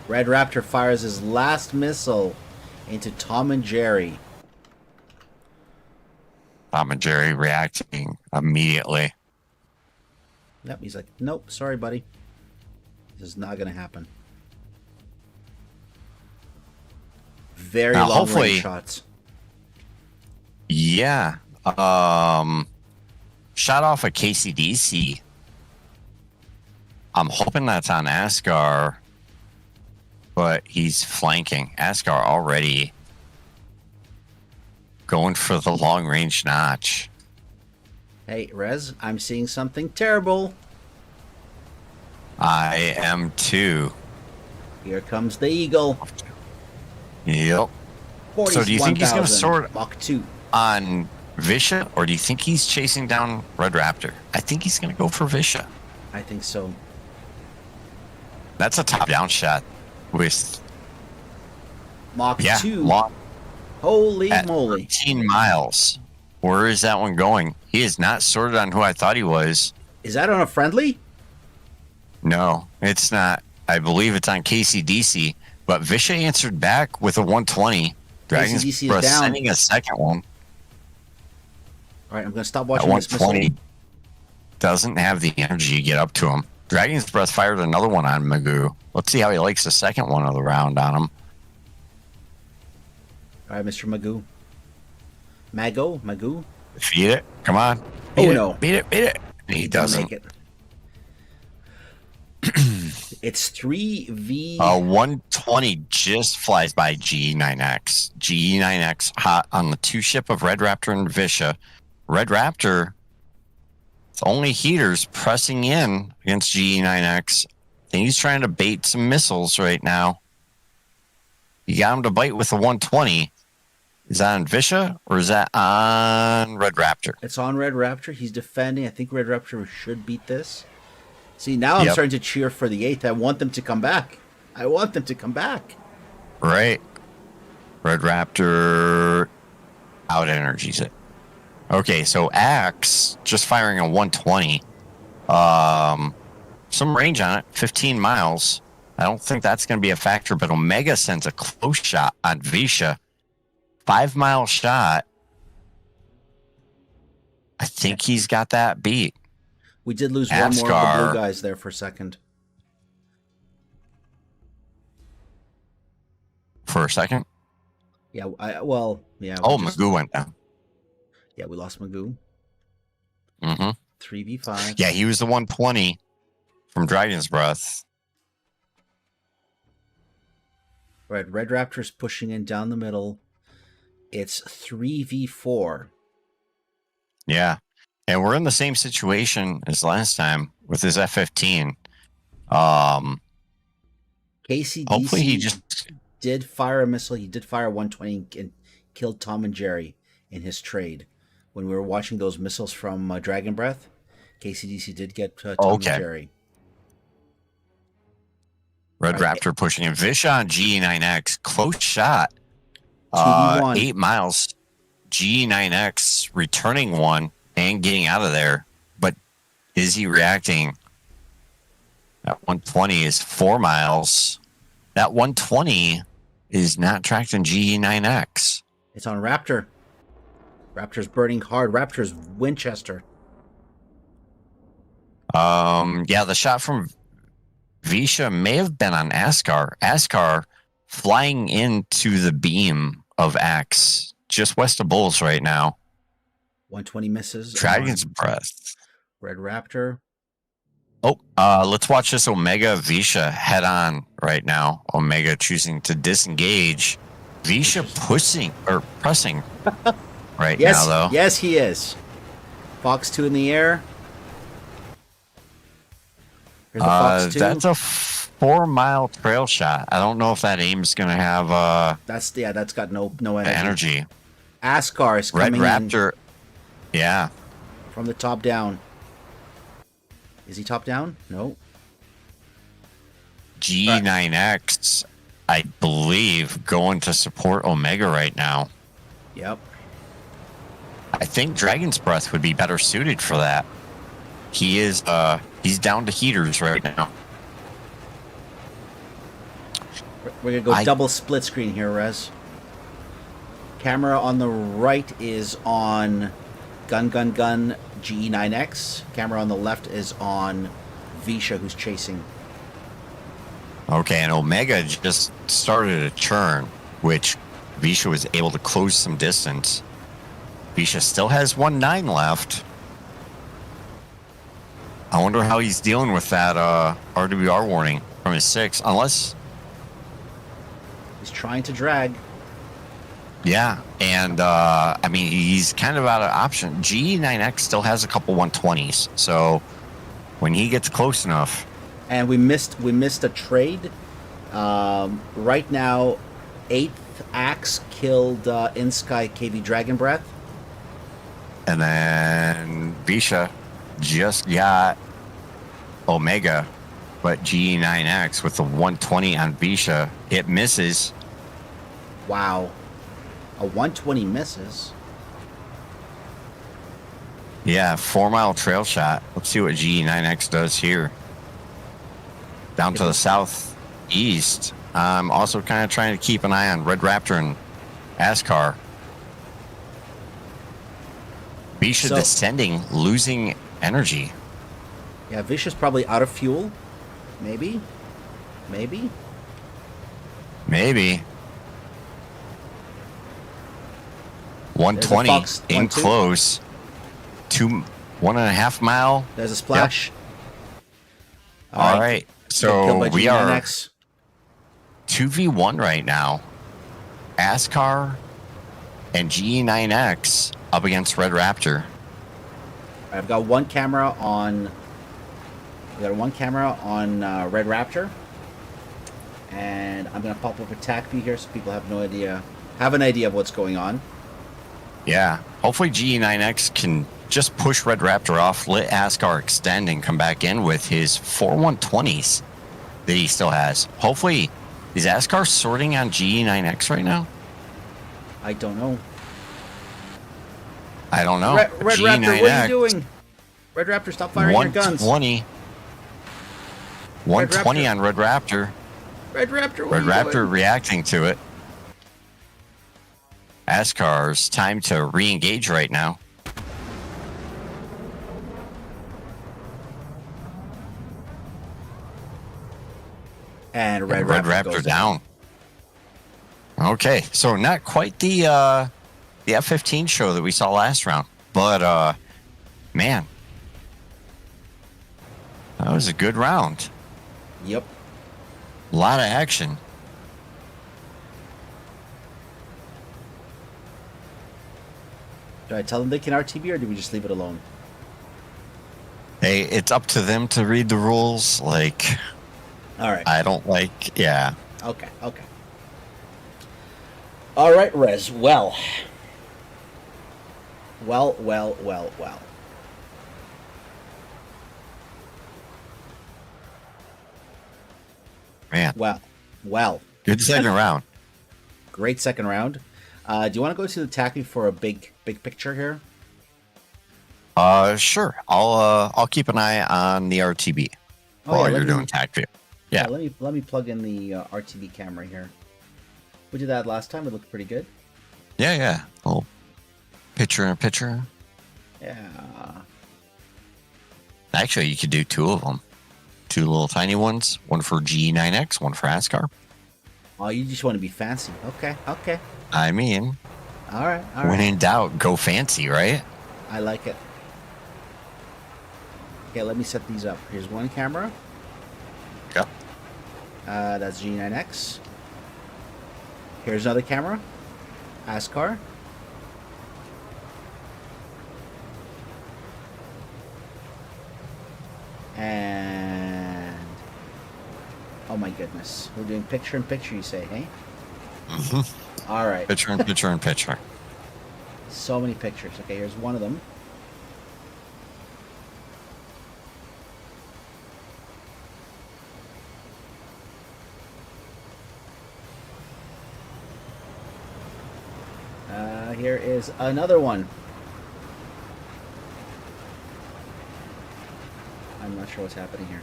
Red Raptor fires his last missile into Tom and Jerry. Tom and Jerry reacting immediately. Yep, he's like, nope, sorry, buddy. This is not going to happen. Very now, long range shots. Yeah. shot off a KCDC. I'm hoping that's on Askar, but he's flanking. Askar already going for the long range notch. Hey, Rez, I'm seeing something terrible. I am too. Here comes the Eagle. Yep. So do you think he's going to sort Mach 2. on Visha, or do you think he's chasing down Red Raptor? I think he's going to go for Visha. I think so. That's a top-down shot with Mach 2. Long, Holy at moly. 13 miles. Where is that one going? He is not sorted on who I thought he was. Is that on a friendly? No, it's not. I believe it's on KCDC, but Visha answered back with a 120. Dragon's KCDC is Breath down. sending a second one. All right, I'm going to stop At watching this missile. 120 doesn't have the energy to get up to him. Dragon's Breath fired another one on Magoo. Let's see how he likes the second one of the round on him. All right, Mr. Magoo. Magoo? Feed it. Come on. Oh, Beat it. no. Beat it. Beat it. He doesn't. Make it. It's 3v. 120 just flies by GE9X. GE9X hot on the two ship of Red Raptor and Visha. Red Raptor, it's only heaters pressing in against GE9X. And he's trying to bait some missiles right now. You got him to bite with a 120. Is that on Visha or is that on Red Raptor? It's on Red Raptor. He's defending. I think Red Raptor should beat this. See, now I'm starting to cheer for the 8th. I want them to come back. Right. Red Raptor out energies it. Okay, so Axe just firing a 120. Some range on it, 15 miles. I don't think that's going to be a factor, but Omega sends a close shot on Visha. 5-mile shot. I think he's got that beat. We did lose one more of the blue guys there for a second. For a second? Yeah, yeah. Magoo went down. Yeah, we lost Magoo. Mm-hmm. 3v5. Yeah, he was the 120 from Dragon's Breath. Right, Red Raptor's pushing in down the middle. It's 3v4. Yeah. And we're in the same situation as last time with his F-15. KCDC Hopefully he just did fire a missile. He did fire 120 and killed Tom and Jerry in his trade. When we were watching those missiles from Dragon Breath, KCDC did get Tom and Jerry. Red Raptor pushing in. Visha on GE9X. Close shot. 2v1. 8 miles. GE9X returning one and getting out of there. But is he reacting? That 120 is 4 miles. That 120 is not tracked in GE9X. It's on Raptor. Raptor's burning hard. Raptor's Winchester. Yeah, the shot from Visha may have been on Askar. Askar flying into the beam of Axe, just west of Bulls right now. 120 misses. Dragon's Breath. Red Raptor. Oh, let's watch this Omega Visha head on right now. Omega choosing to disengage. Visha pressing right now, though. Yes, he is. Fox 2 in the air. Here's the Fox 2. That's a 4-mile trail shot. I don't know if that aim's going to have that's got no energy. Askar is Red coming Raptor. in. Yeah. From the top down. Is he top down? No. G9X, I believe, going to support Omega right now. Yep. I think Dragon's Breath would be better suited for that. He is he's down to heaters right now. We're gonna go double split screen here, Rez. Camera on the right is on GunGunGun GE9X. Camera on the left is on Visha, who's chasing. Okay, and Omega just started a turn, which Visha was able to close some distance. Visha still has 1.9 left. I wonder how he's dealing with that RWR warning from his 6. Unless, He's trying to drag. yeah. And, I mean, he's kind of out of option. GE9X still has a couple 120s. So when he gets close enough. And we missed a trade. Right now, 8th Axe killed In-Sky KV Dragon Breath. And then Visha just got Omega, but GE9X with the 120 on Visha, it misses. Wow. A 120 misses. Yeah, 4-mile trail shot. Let's see what GE9X does here. Down to the southeast. I'm also kind of trying to keep an eye on Red Raptor and Askar. Visha descending, losing energy. Yeah, Visha's probably out of fuel. Maybe. 120 in close. 1.5 mile. There's a splash. Yep. All right. So we are 2v1 right now. Askar and GE9X up against Red Raptor. I've got one camera on. Red Raptor, and I'm gonna pop up attack view here so people have an idea of what's going on. Yeah, hopefully GE9X can just push Red Raptor off, let Askar extend, and come back in with his 4 120s that he still has. Hopefully, is Askar sorting on GE9X right now? I don't know. Red Raptor, what are you doing? Red Raptor, stop firing your guns. 120 on Red Raptor. Red Raptor, Red Raptor reacting to it. Askar's time to re-engage right now. And Red Raptor down. Okay, so not quite the F-15 show that we saw last round, but man, that was a good round. Yep. A lot of action. Do I tell them they can RTB or do we just leave it alone? Hey, it's up to them to read the rules. Like, all right. I don't like, yeah. Okay. All right, Rez. Well. Man. Well. Good second round. Great second round. Do you want to go to the TACMI for a big picture here? Sure. I'll keep an eye on the RTB while you're doing TAC view. Yeah. Let me plug in the RTB camera here. We did that last time. It looked pretty good. Yeah. A little picture in a picture. Yeah. Actually, you could do 2 of them. 2 little tiny ones. One for GE9X, one for Askar. Oh, you just want to be fancy. Okay. I mean, all right. When in doubt, go fancy, right? I like it. Okay, let me set these up. Here's one camera. Yep. That's G9X. Here's another camera. Askar. And oh my goodness, we're doing picture in picture. You say, hey? Mm-hmm. All right. Picture in picture in picture. So many pictures. Okay, here's one of them. Here is another one. I'm not sure what's happening here.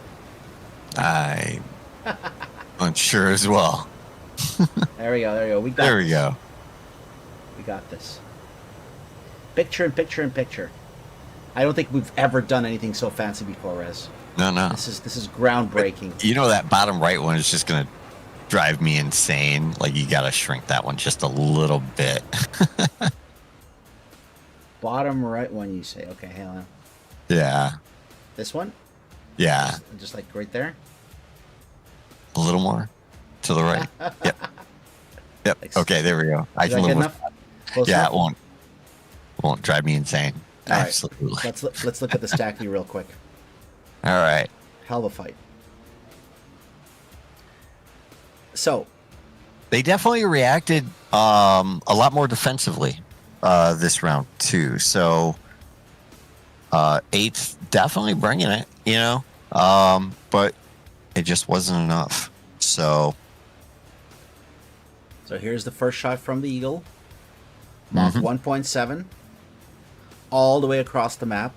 I'm unsure as well. There we go. We got this. Picture in picture in picture. I don't think we've ever done anything so fancy before, Rez. No. This is groundbreaking. But, you know, that bottom right one is just gonna drive me insane. Like, you gotta shrink that one just a little bit. Bottom right one, you say? Okay, hang on. Yeah. This one? Yeah. Just like right there. A little more to the right. Yep. Yep. Okay, there we go. I Is can that live good with enough? that. Close Yeah, enough? it won't drive me insane. All right. Absolutely. Let's look at the stack view real quick. All right. Hell of a fight. So They definitely reacted a lot more defensively this round too. So eighth definitely bringing it, but it just wasn't enough. So here's the first shot from the Eagle. Mach Mhm. 1.7, all the way across the map.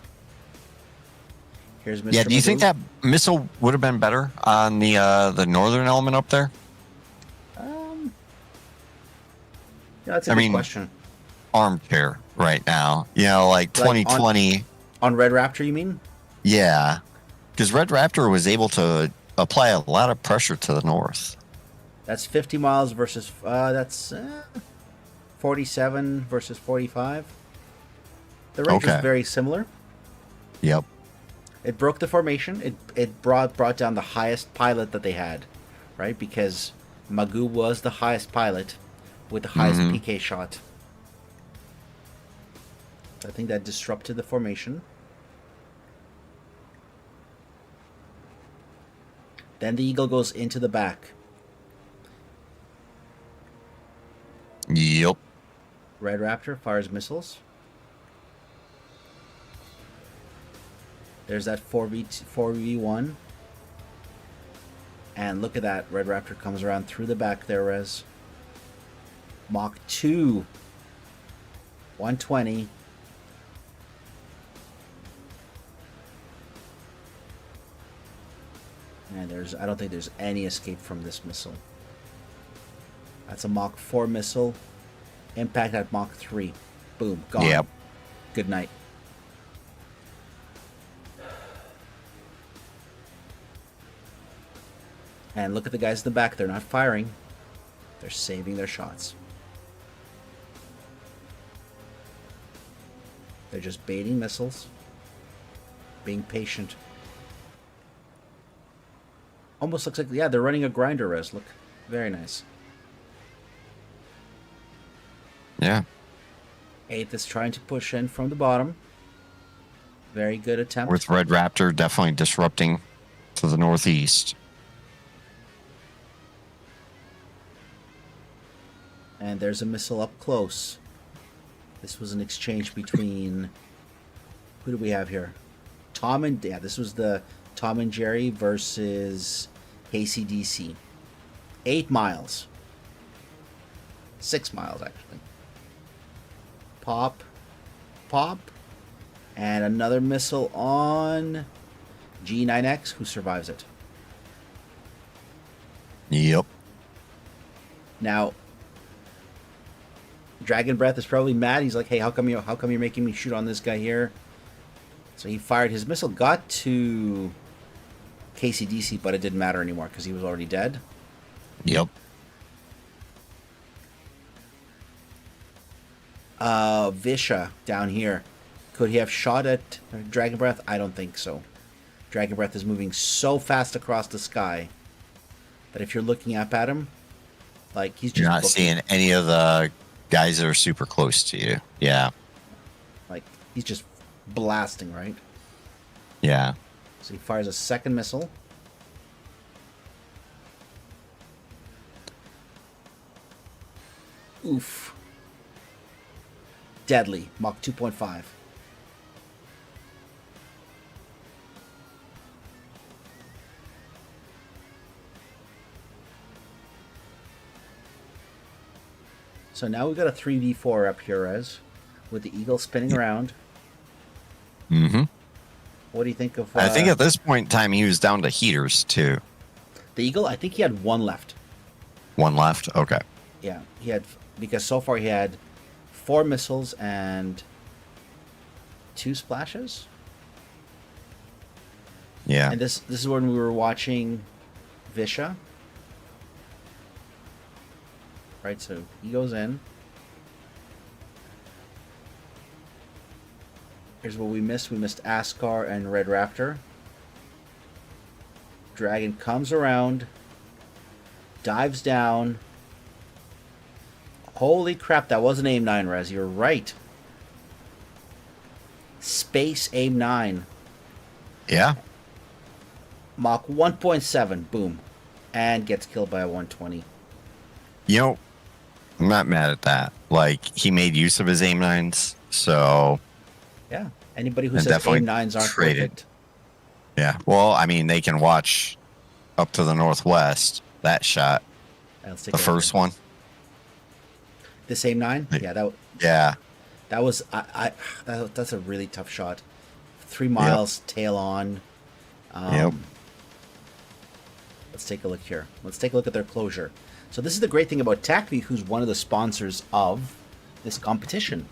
Here's Mr. yeah, do you think Magoo. that missile would have been better on the northern element up there? Yeah, that's a good question. Armchair right now, like 2020. On Red Raptor, you mean? Yeah, because Red Raptor was able to apply a lot of pressure to the north. That's 50 miles versus that's 47 versus 45. The range was Okay. very similar. Yep. It broke the formation. It brought down the highest pilot that they had, right? Because Magoo was the highest pilot with the highest Mhm. PK shot. I think that disrupted the formation. Then the Eagle goes into the back. Yep. Red Raptor fires missiles. There's that 4v1. And look at that. Red Raptor comes around through the back there, Rez. Mach 2. 120. And I don't think there's any escape from this missile. That's a Mach 4 missile. Impact at Mach 3. Boom. Gone. Yep. Good night. And look at the guys in the back. They're not firing. They're saving their shots. They're just baiting missiles. Being patient. Almost looks like, yeah, they're running a grinder, Res. Look. Very nice. Yeah. Eighth is trying to push in from the bottom. Very good attempt. With Red Raptor definitely disrupting to the northeast. And there's a missile up close. This was an exchange between... Who do we have here? This was the Tom and Jerry versus ACDC. 8 miles. 6 miles, actually. Pop. Pop. And another missile on G9X, who survives it. Yep. Now, Dragon Breath is probably mad. He's like, "Hey, how come you're making me shoot on this guy here?" So he fired his missile, got to KCDC, but it didn't matter anymore because he was already dead. Yep. Visha down here. Could he have shot at Dragon Breath? I don't think so. Dragon Breath is moving so fast across the sky that if you're looking up at him, like he's just You're not booking. seeing any of the guys that are super close to you. Yeah. Like he's just blasting, right? Yeah. So he fires a second missile. Oof. Deadly. Mach 2.5. So now we've got a 3v4 up here, Rez, with the Eagle spinning around. Mm-hmm. What do you think of... I think at this point in time, he was down to heaters, too. the Eagle? I think he had one left. One left? Okay. Yeah, he had... Because so far he had 4 missiles and 2 splashes. Yeah. And this is when we were watching Visha. Right, so he goes in. Here's what we missed. We missed Askar and Red Raptor. Dragon comes around, dives down. Holy crap, that was an aim 9, Rez. You're right. Space aim 9. Yeah. Mach 1.7. Boom. And gets killed by a 120. You know, I'm not mad at that. Like, he made use of his aim 9s, so... Yeah. Anybody who And says definitely aim 9s aren't traded. perfect. Yeah. Well, I mean, they can watch up to the northwest, that shot. Let's take The a look first here. one. This aim 9? Yeah, Yeah. that was... that's a really tough shot. 3 miles, tail on. Yep. Let's take a look here. Let's take a look at their closure. So this is the great thing about TACV, who's one of the sponsors of this competition.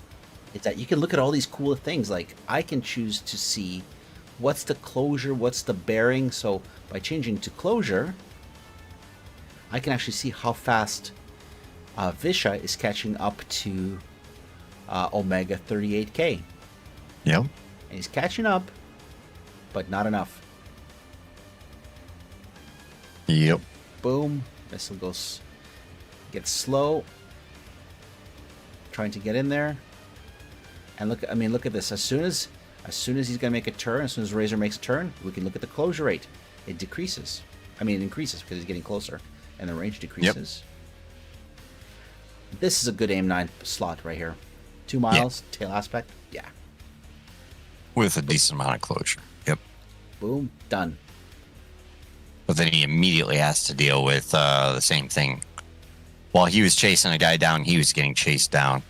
It's that you can look at all these cool things. Like, I can choose to see what's the closure, what's the bearing. So by changing to closure, I can actually see how fast Visha is catching up to Omega 38K. Yep. And he's catching up, but not enough. Yep. Boom. Missile gets slow. Trying to get in there. And look at this. As soon as he's gonna make a turn, as soon as Razor makes a turn, we can look at the closure rate. It decreases. It increases because he's getting closer. And the range decreases. Yep. This is a good aim 9 slot right here. 2 miles, tail aspect. Yeah. With a decent amount of closure. Yep. Boom. Done. But then he immediately has to deal with the same thing. While he was chasing a guy down, he was getting chased down.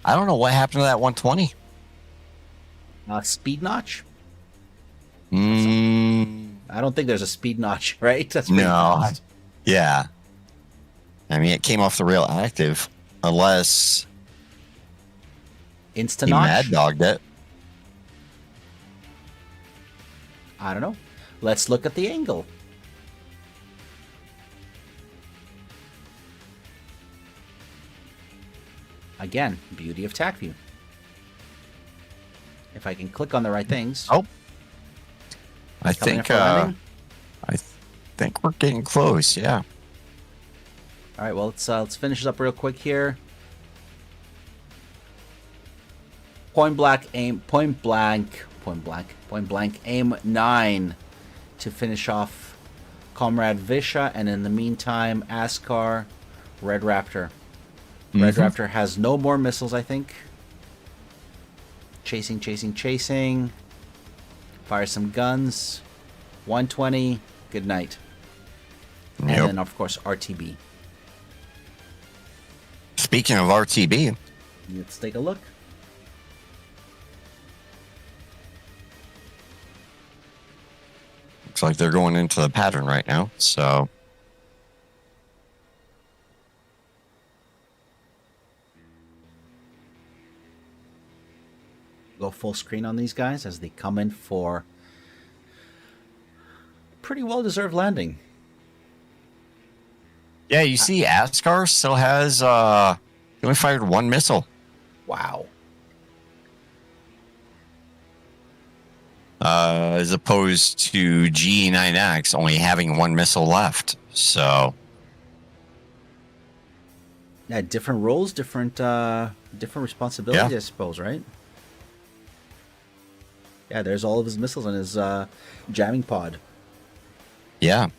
I don't know what happened to that 120. Speed notch? I don't think there's a speed notch, right? That's pretty no. fast. Yeah. I mean, it came off the rail active, unless Insta he notch? mad dogged it. I don't know. Let's look at the angle. Again, beauty of TACView. If I can click on the right things. Oh, I Coming in think for landing? I think we're getting close. Yeah. All right. Well, let's finish this up real quick here. Point blank aim 9 to finish off Comrade Visha, and in the meantime, Askar, Red Raptor. Red Raptor has no more missiles, I think. Chasing. Fire some guns. 120. Good night. And then, of course, RTB. Speaking of RTB, let's take a look. looks like they're going into the pattern right now. So go full screen on these guys as they come in for pretty well-deserved landing. yeah, you see, Askar still has he only fired 1 missile. Wow. As opposed to G9X only having 1 missile left. So Yeah, different roles, different responsibilities, I suppose, right? Yeah, there's all of his missiles on his jamming pod. yeah.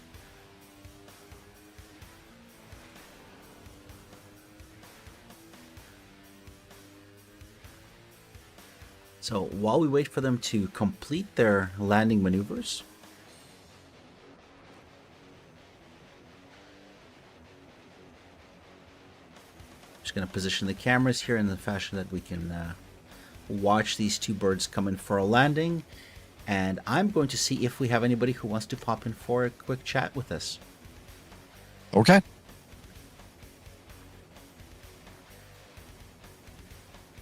So while we wait for them to complete their landing maneuvers, just going to position the cameras here in the fashion that we can watch these 2 birds come in for a landing. And I'm going to see if we have anybody who wants to pop in for a quick chat with us. Okay.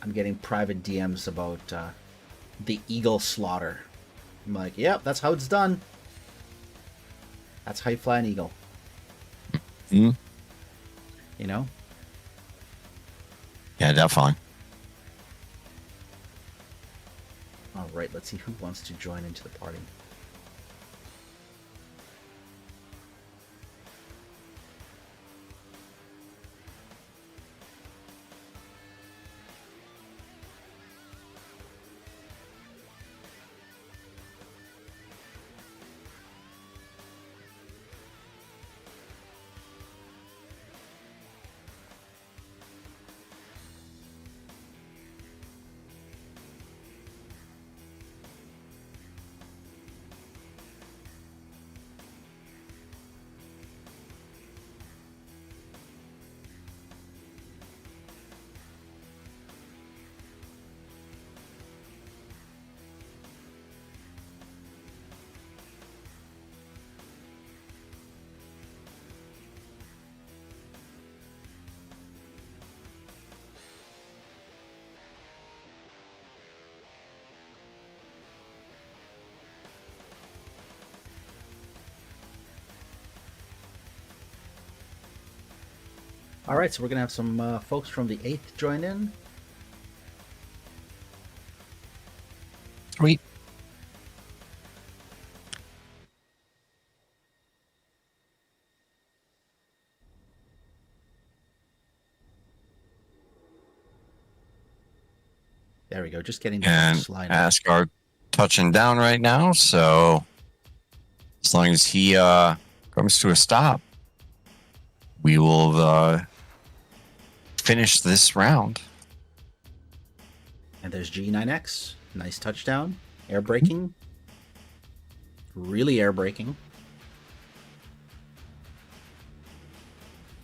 I'm getting private DMs about the eagle slaughter. I'm like, yep, that's how it's done. That's how you fly an eagle. You know? Yeah, definitely. All right, let's see who wants to join into the party. All right, so we're gonna have some folks from the 8th join in. Sweet. There we go. Just getting the And folks lined up. Asgard touching down right now, so as long as he comes to a stop, we will finish this round. And there's G9X. Nice touchdown. Air braking. Really air braking.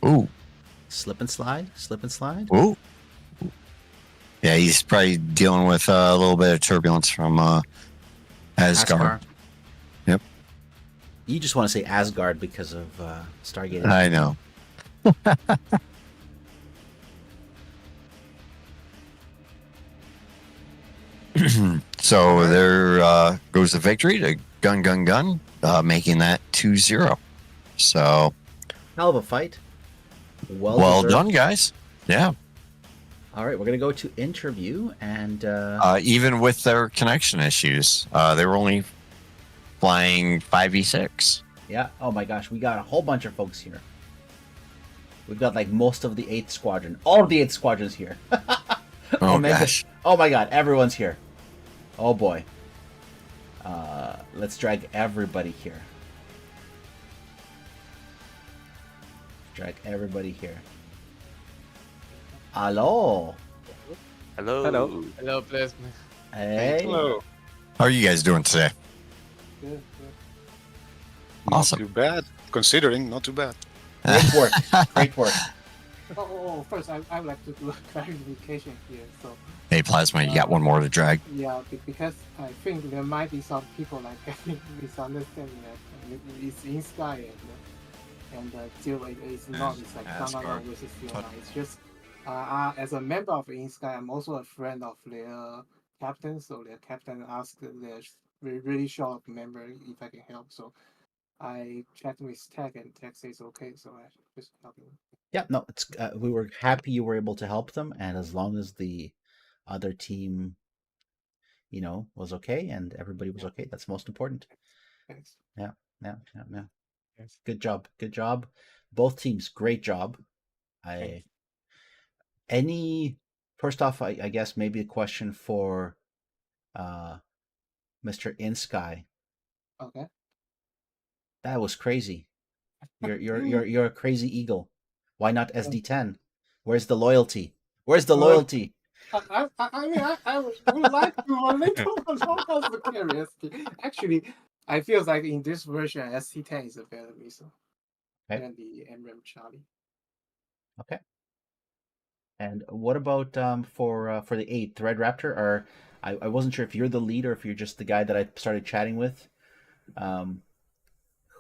Ooh, Slip and slide. Slip and slide. ooh. Yeah, he's probably dealing with a little bit of turbulence from Asgard. Yep. You just want to say Asgard because of Stargate. I know. So there goes the victory to GunGunGun, making that 2-0. So Hell of a fight. well deserved. done, guys. Yeah. All right, we're gonna go to interview, and Even with their connection issues, they were only flying 5v6. yeah. Oh my gosh, we got a whole bunch of folks here. We've got like most of the 8th Squadron. All of the 8th Squadron's here. Oh, man, gosh. Oh my god, everyone's here. Oh boy. Let's drag everybody here. Drag everybody here. Hello. Hello. Hello. Hello, please. Hey. Hello. How are you guys doing today? Good. Awesome. Not too bad. Considering, not too bad. Great work. Great work. First, I would like to do a clarification here. So, Hey, Plasma, you got one more to drag. yeah, because I think there might be some people like misunderstanding that it's in Sky and still it's not. It's like Asgard. GunGunGun versus Fiona. It's just as a member of In Sky, I'm also a friend of their captain. So their captain asked their really short member if I can help. So I checked with Tech and Tech says okay. So I just helping. Yeah, no, it's we were happy you were able to help them, and as long as the other team, was okay and everybody was okay, that's most important. Thanks. Yeah. Yes. Good job. Both teams, great job. First off, I guess maybe a question for Mr. InSky. Okay. That was crazy. You're a crazy eagle. Why not SD10? Where's the loyalty? Where's the loyalty? I mean, I would like to a little because of curiosity. Actually, I feel like in this version, SC10 is a better missile than the MRAM Charlie. Okay. And what about for the 8th Red Raptor? Or I wasn't sure if you're the lead or if you're just the guy that I started chatting with.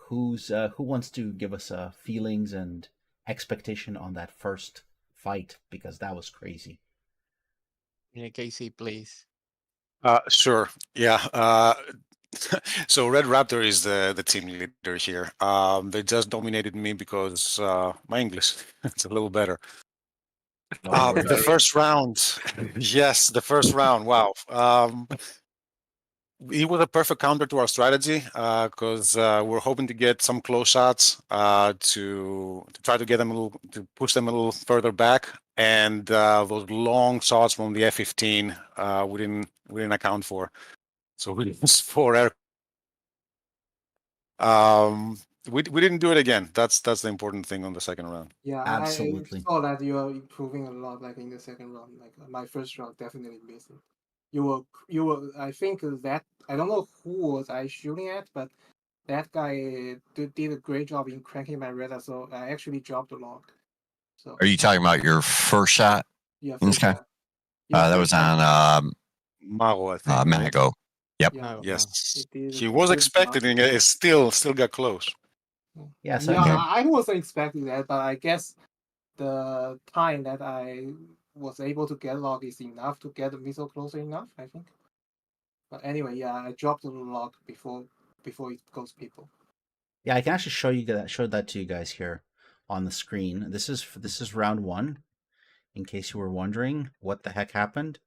Who wants to give us feelings and expectation on that first fight, because that was crazy. Yeah, Casey, please. Sure. Yeah. So Red Raptor is the team leader here. They just dominated me because my English it's a little better. No The worries. first round, yes, the first round. Wow. It was a perfect counter to our strategy because we're hoping to get some close shots to try to get them to push them a little further back, and those long shots from the F-15 we didn't account for, so we lost 4 air. We didn't do it again. That's the important thing on the second round. Yeah, Absolutely. I saw that you are improving a lot, like in the second round. Like my first round, definitely missed it. You were. I think that I don't know who was I shooting at, but that guy did a great job in cranking my radar. So I actually dropped the log. So Are you talking about your first shot? yeah, in first Sky? shot. Yeah, That first was shot. on Mago, I think. right? Mago. Yep. Yeah, Yes, it did he a was good expecting it. It still got close. Yeah, so Yeah, Okay. I wasn't expecting that, but I guess the time that I was able to get log is enough to get the missile closer enough, I think. But anyway, yeah, I dropped the log before it goes people. yeah, I can actually show that to you guys here. on the screen. This is round 1, in case you were wondering what the heck happened.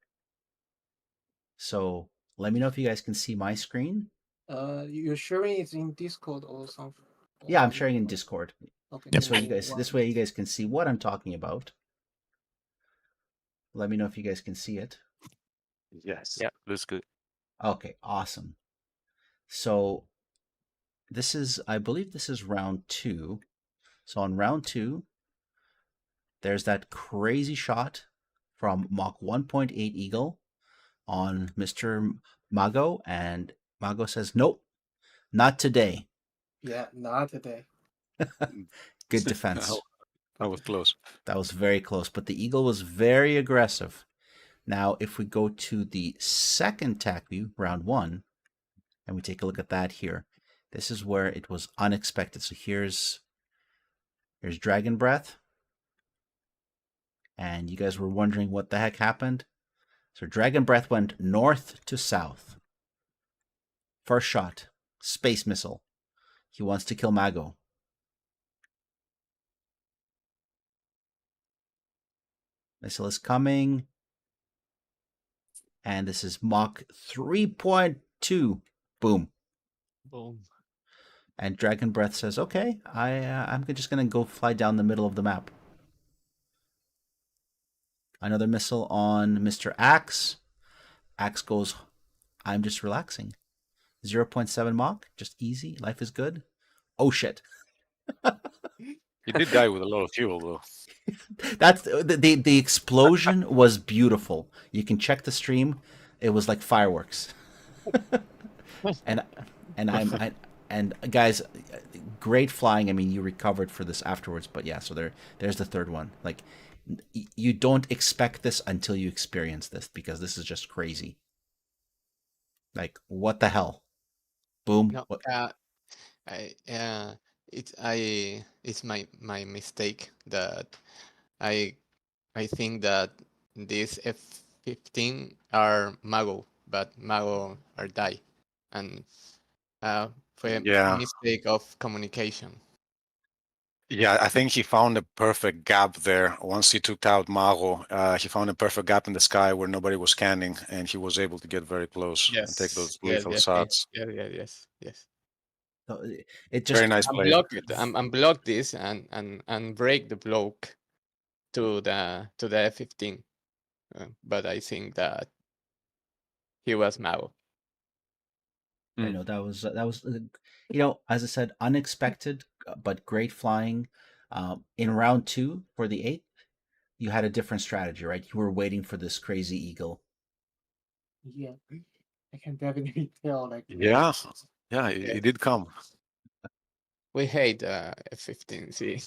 So let me know if you guys can see my screen. You're sharing it in Discord or something? Yeah, I'm sharing in Discord. Okay. This then way you guys can see what I'm talking about. Let me know if you guys can see it. Yes. Yeah, looks good. Okay, awesome. So I believe this is round 2. So on round 2, there's that crazy shot from Mach 1.8 Eagle on Mr. Mago, and Mago says, nope, not today. Yeah, not today. Good defense. That was close. That was very close, but the Eagle was very aggressive. Now, if we go to the second TAC view, round 1, and we take a look at that here, this is where it was unexpected. So here's Dragon Breath. And you guys were wondering what the heck happened. So Dragon Breath went north to south. First shot, space missile. He wants to kill Mago. Missile is coming. And this is Mach 3.2. Boom. Boom. And Dragon Breath says, okay, I'm just going to go fly down the middle of the map. Another missile on Mr. Axe. Axe goes, I'm just relaxing. 0.7 Mach, just easy. Life is good. Oh, shit. He did die with a lot of fuel, though. That's the explosion was beautiful. You can check the stream. It was like fireworks. and guys, great flying. I mean, you recovered for this afterwards, but yeah. So there's the third one. Like, you don't expect this until you experience this, because this is just crazy. Like, what the hell? Boom. No, it's my mistake that I think that these F-15 are Mago, but Mago are die, and for a mistake of communication. Yeah, I think he found a perfect gap there. Once he took out Mago, he found a perfect gap in the sky where nobody was scanning, and he was able to get very close and take those lethal shots. Yes. So it just Very nice play. Unblock this and break the block to the F-15, but I think that he was Mago. I know that was as I said, unexpected but great flying. In round 2 for the 8th, you had a different strategy, right? You were waiting for this crazy Eagle. Yeah, I can definitely tell. Like, Yeah, it did come. We hate F-15. See.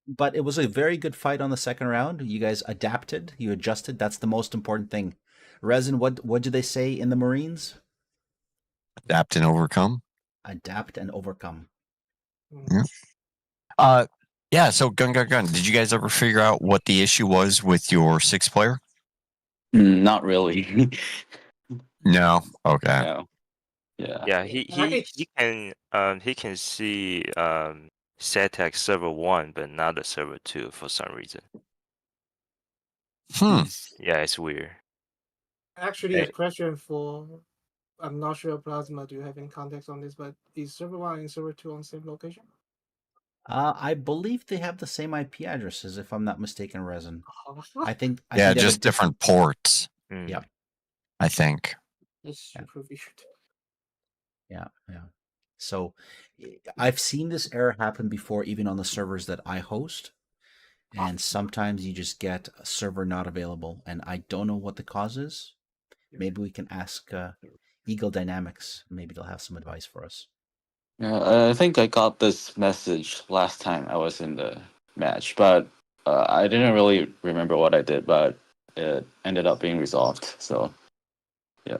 But it was a very good fight on the second round. You guys adapted, you adjusted. That's the most important thing. Resin, what do they say in the Marines? Adapt and overcome. Adapt and overcome. Yeah. So GunGunGun, did you guys ever figure out what the issue was with your 6th player? Not really. No. Okay. No. Yeah. Yeah, he can see SATAC server 1, but not the server 2 for some reason. Yeah, it's weird. Actually, a question for, I'm not sure, Plasma, do you have any context on this, but is server 1 and server 2 on the same location? I believe they have the same IP addresses, if I'm not mistaken, Resin. I think just different ports. Yeah. I think. It's super weird. Yeah. So I've seen this error happen before, even on the servers that I host. And sometimes you just get a server not available, and I don't know what the cause is. Maybe we can ask Eagle Dynamics. Maybe they'll have some advice for us. Yeah, I think I got this message last time I was in the match, but I didn't really remember what I did, but it ended up being resolved. So, yeah.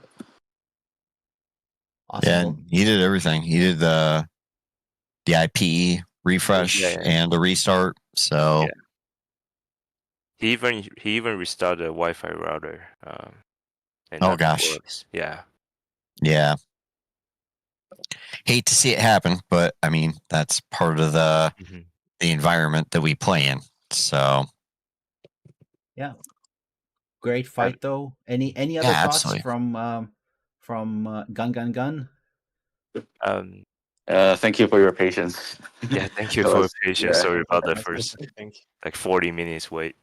Awesome. Yeah, he did everything. He did the IPE refresh and the restart. So he even restarted the Wi-Fi router. Oh gosh. Works. Yeah. Yeah. Hate to see it happen, but I mean that's part of the environment that we play in. So Yeah. Great fight though. Any other Yeah, thoughts absolutely. from GunGunGun? Um, Thank you for your patience. yeah, thank you That for your was- patience. yeah. Sorry about the first Thank you. like 40 minutes wait.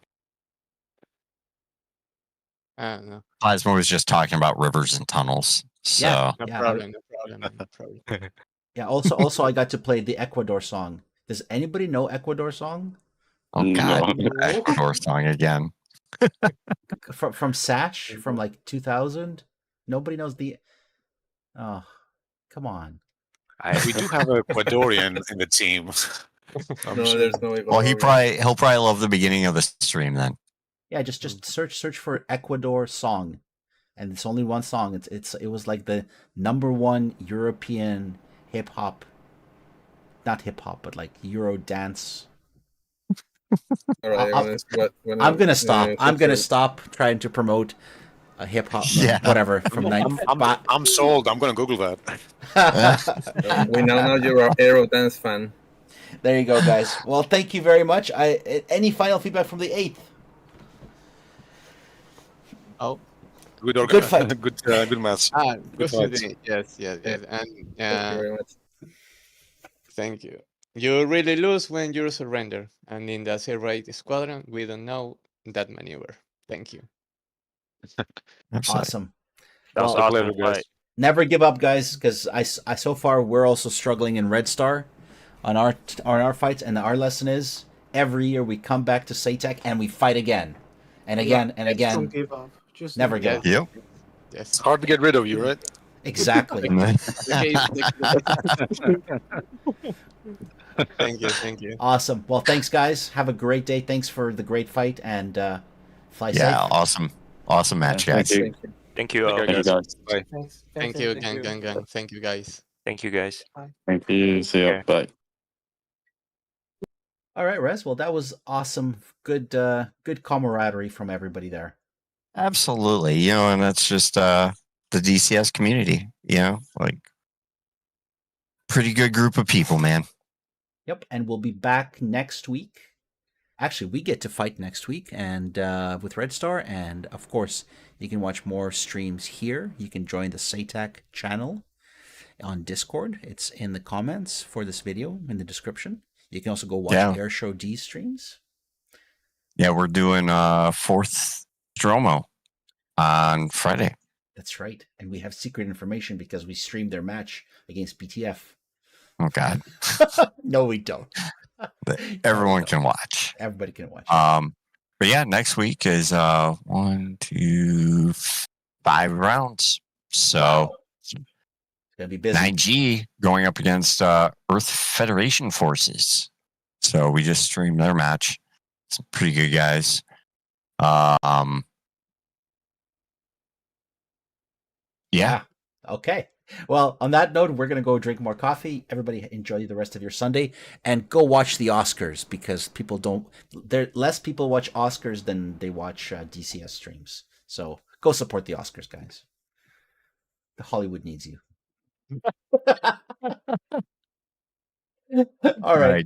No, Plasma was just talking about rivers and tunnels. So Yeah. no Yeah. problem. No problem. Man, no problem. Yeah. Also, I got to play the Ecuador song. Does anybody know Ecuador song? oh god, No. Ecuador song again. From Satch from like 2000? Nobody knows the. Oh, come on. We do have an Ecuadorian in the team. I'm No, sure. there's no Well, Ecuadorian. he'll probably love the beginning of the stream then. Yeah, just search for Ecuador song, and it's only one song. It was like the #1 European hip hop, not hip hop, but like Euro dance. All right, I'm gonna stop. I'm gonna so- stop trying to promote a hip hop, Yeah. whatever from I'm sold. I'm gonna Google that. We now know you're an Aero dance fan. There you go, guys. Well, thank you very much. Any final feedback from the 8th? Oh, Good fight. Good match. good fight. shooting. Yes. And Thank you very much. thank you. You really lose when you surrender. And in the Serrate Escuadron, we don't know that maneuver. Thank you. Absolutely. Awesome. That was Well, awesome pleasure, guys. fight. never give up, guys, because I so far we're also struggling in Red Star on our fights, and our lesson is every year we come back to SATAC and we fight again, and again and Don't again. give up. Just Never don't give up. Yep. Yes. It's hard to get rid of you, right? Exactly. Thank you. Awesome. Well, thanks, guys. Have a great day. Thanks for the great fight, and fly Yeah, safe. awesome match, Yeah, guys. thank you. Thank you all. Thank you, Thank you, guys. Bye. Thanks. Thank you, Gang. Thank you, guys. Thank you guys. Thank you. See you. Yeah. Bye. All right, Rez. Well, that was awesome. Good camaraderie from everybody there. Absolutely. You know, and that's just the DCS community, you know, like pretty good group of people, man. Yep, and we'll be back next week. Actually, we get to fight next week, and with Red Star, and of course, you can watch more streams here. You can join the SATAC channel on Discord. It's in the comments for this video in the description. You can also go watch Air Show D streams. Yeah, we're doing 4th Stromo on Friday. That's right, and we have secret information because we streamed their match against BTF. Oh God, No, we don't. everyone can watch. Everybody can watch. But yeah, next week is 1, 2, 5 rounds. So It's gonna be busy. 9G going up against Earth Federation forces. So we just streamed their match. Some pretty good guys. Yeah. Okay. Well, on that note, we're going to go drink more coffee. Everybody enjoy the rest of your Sunday and go watch the Oscars because people don't, less people watch Oscars than they watch DCS streams. So go support the Oscars, guys. The Hollywood needs you. All right.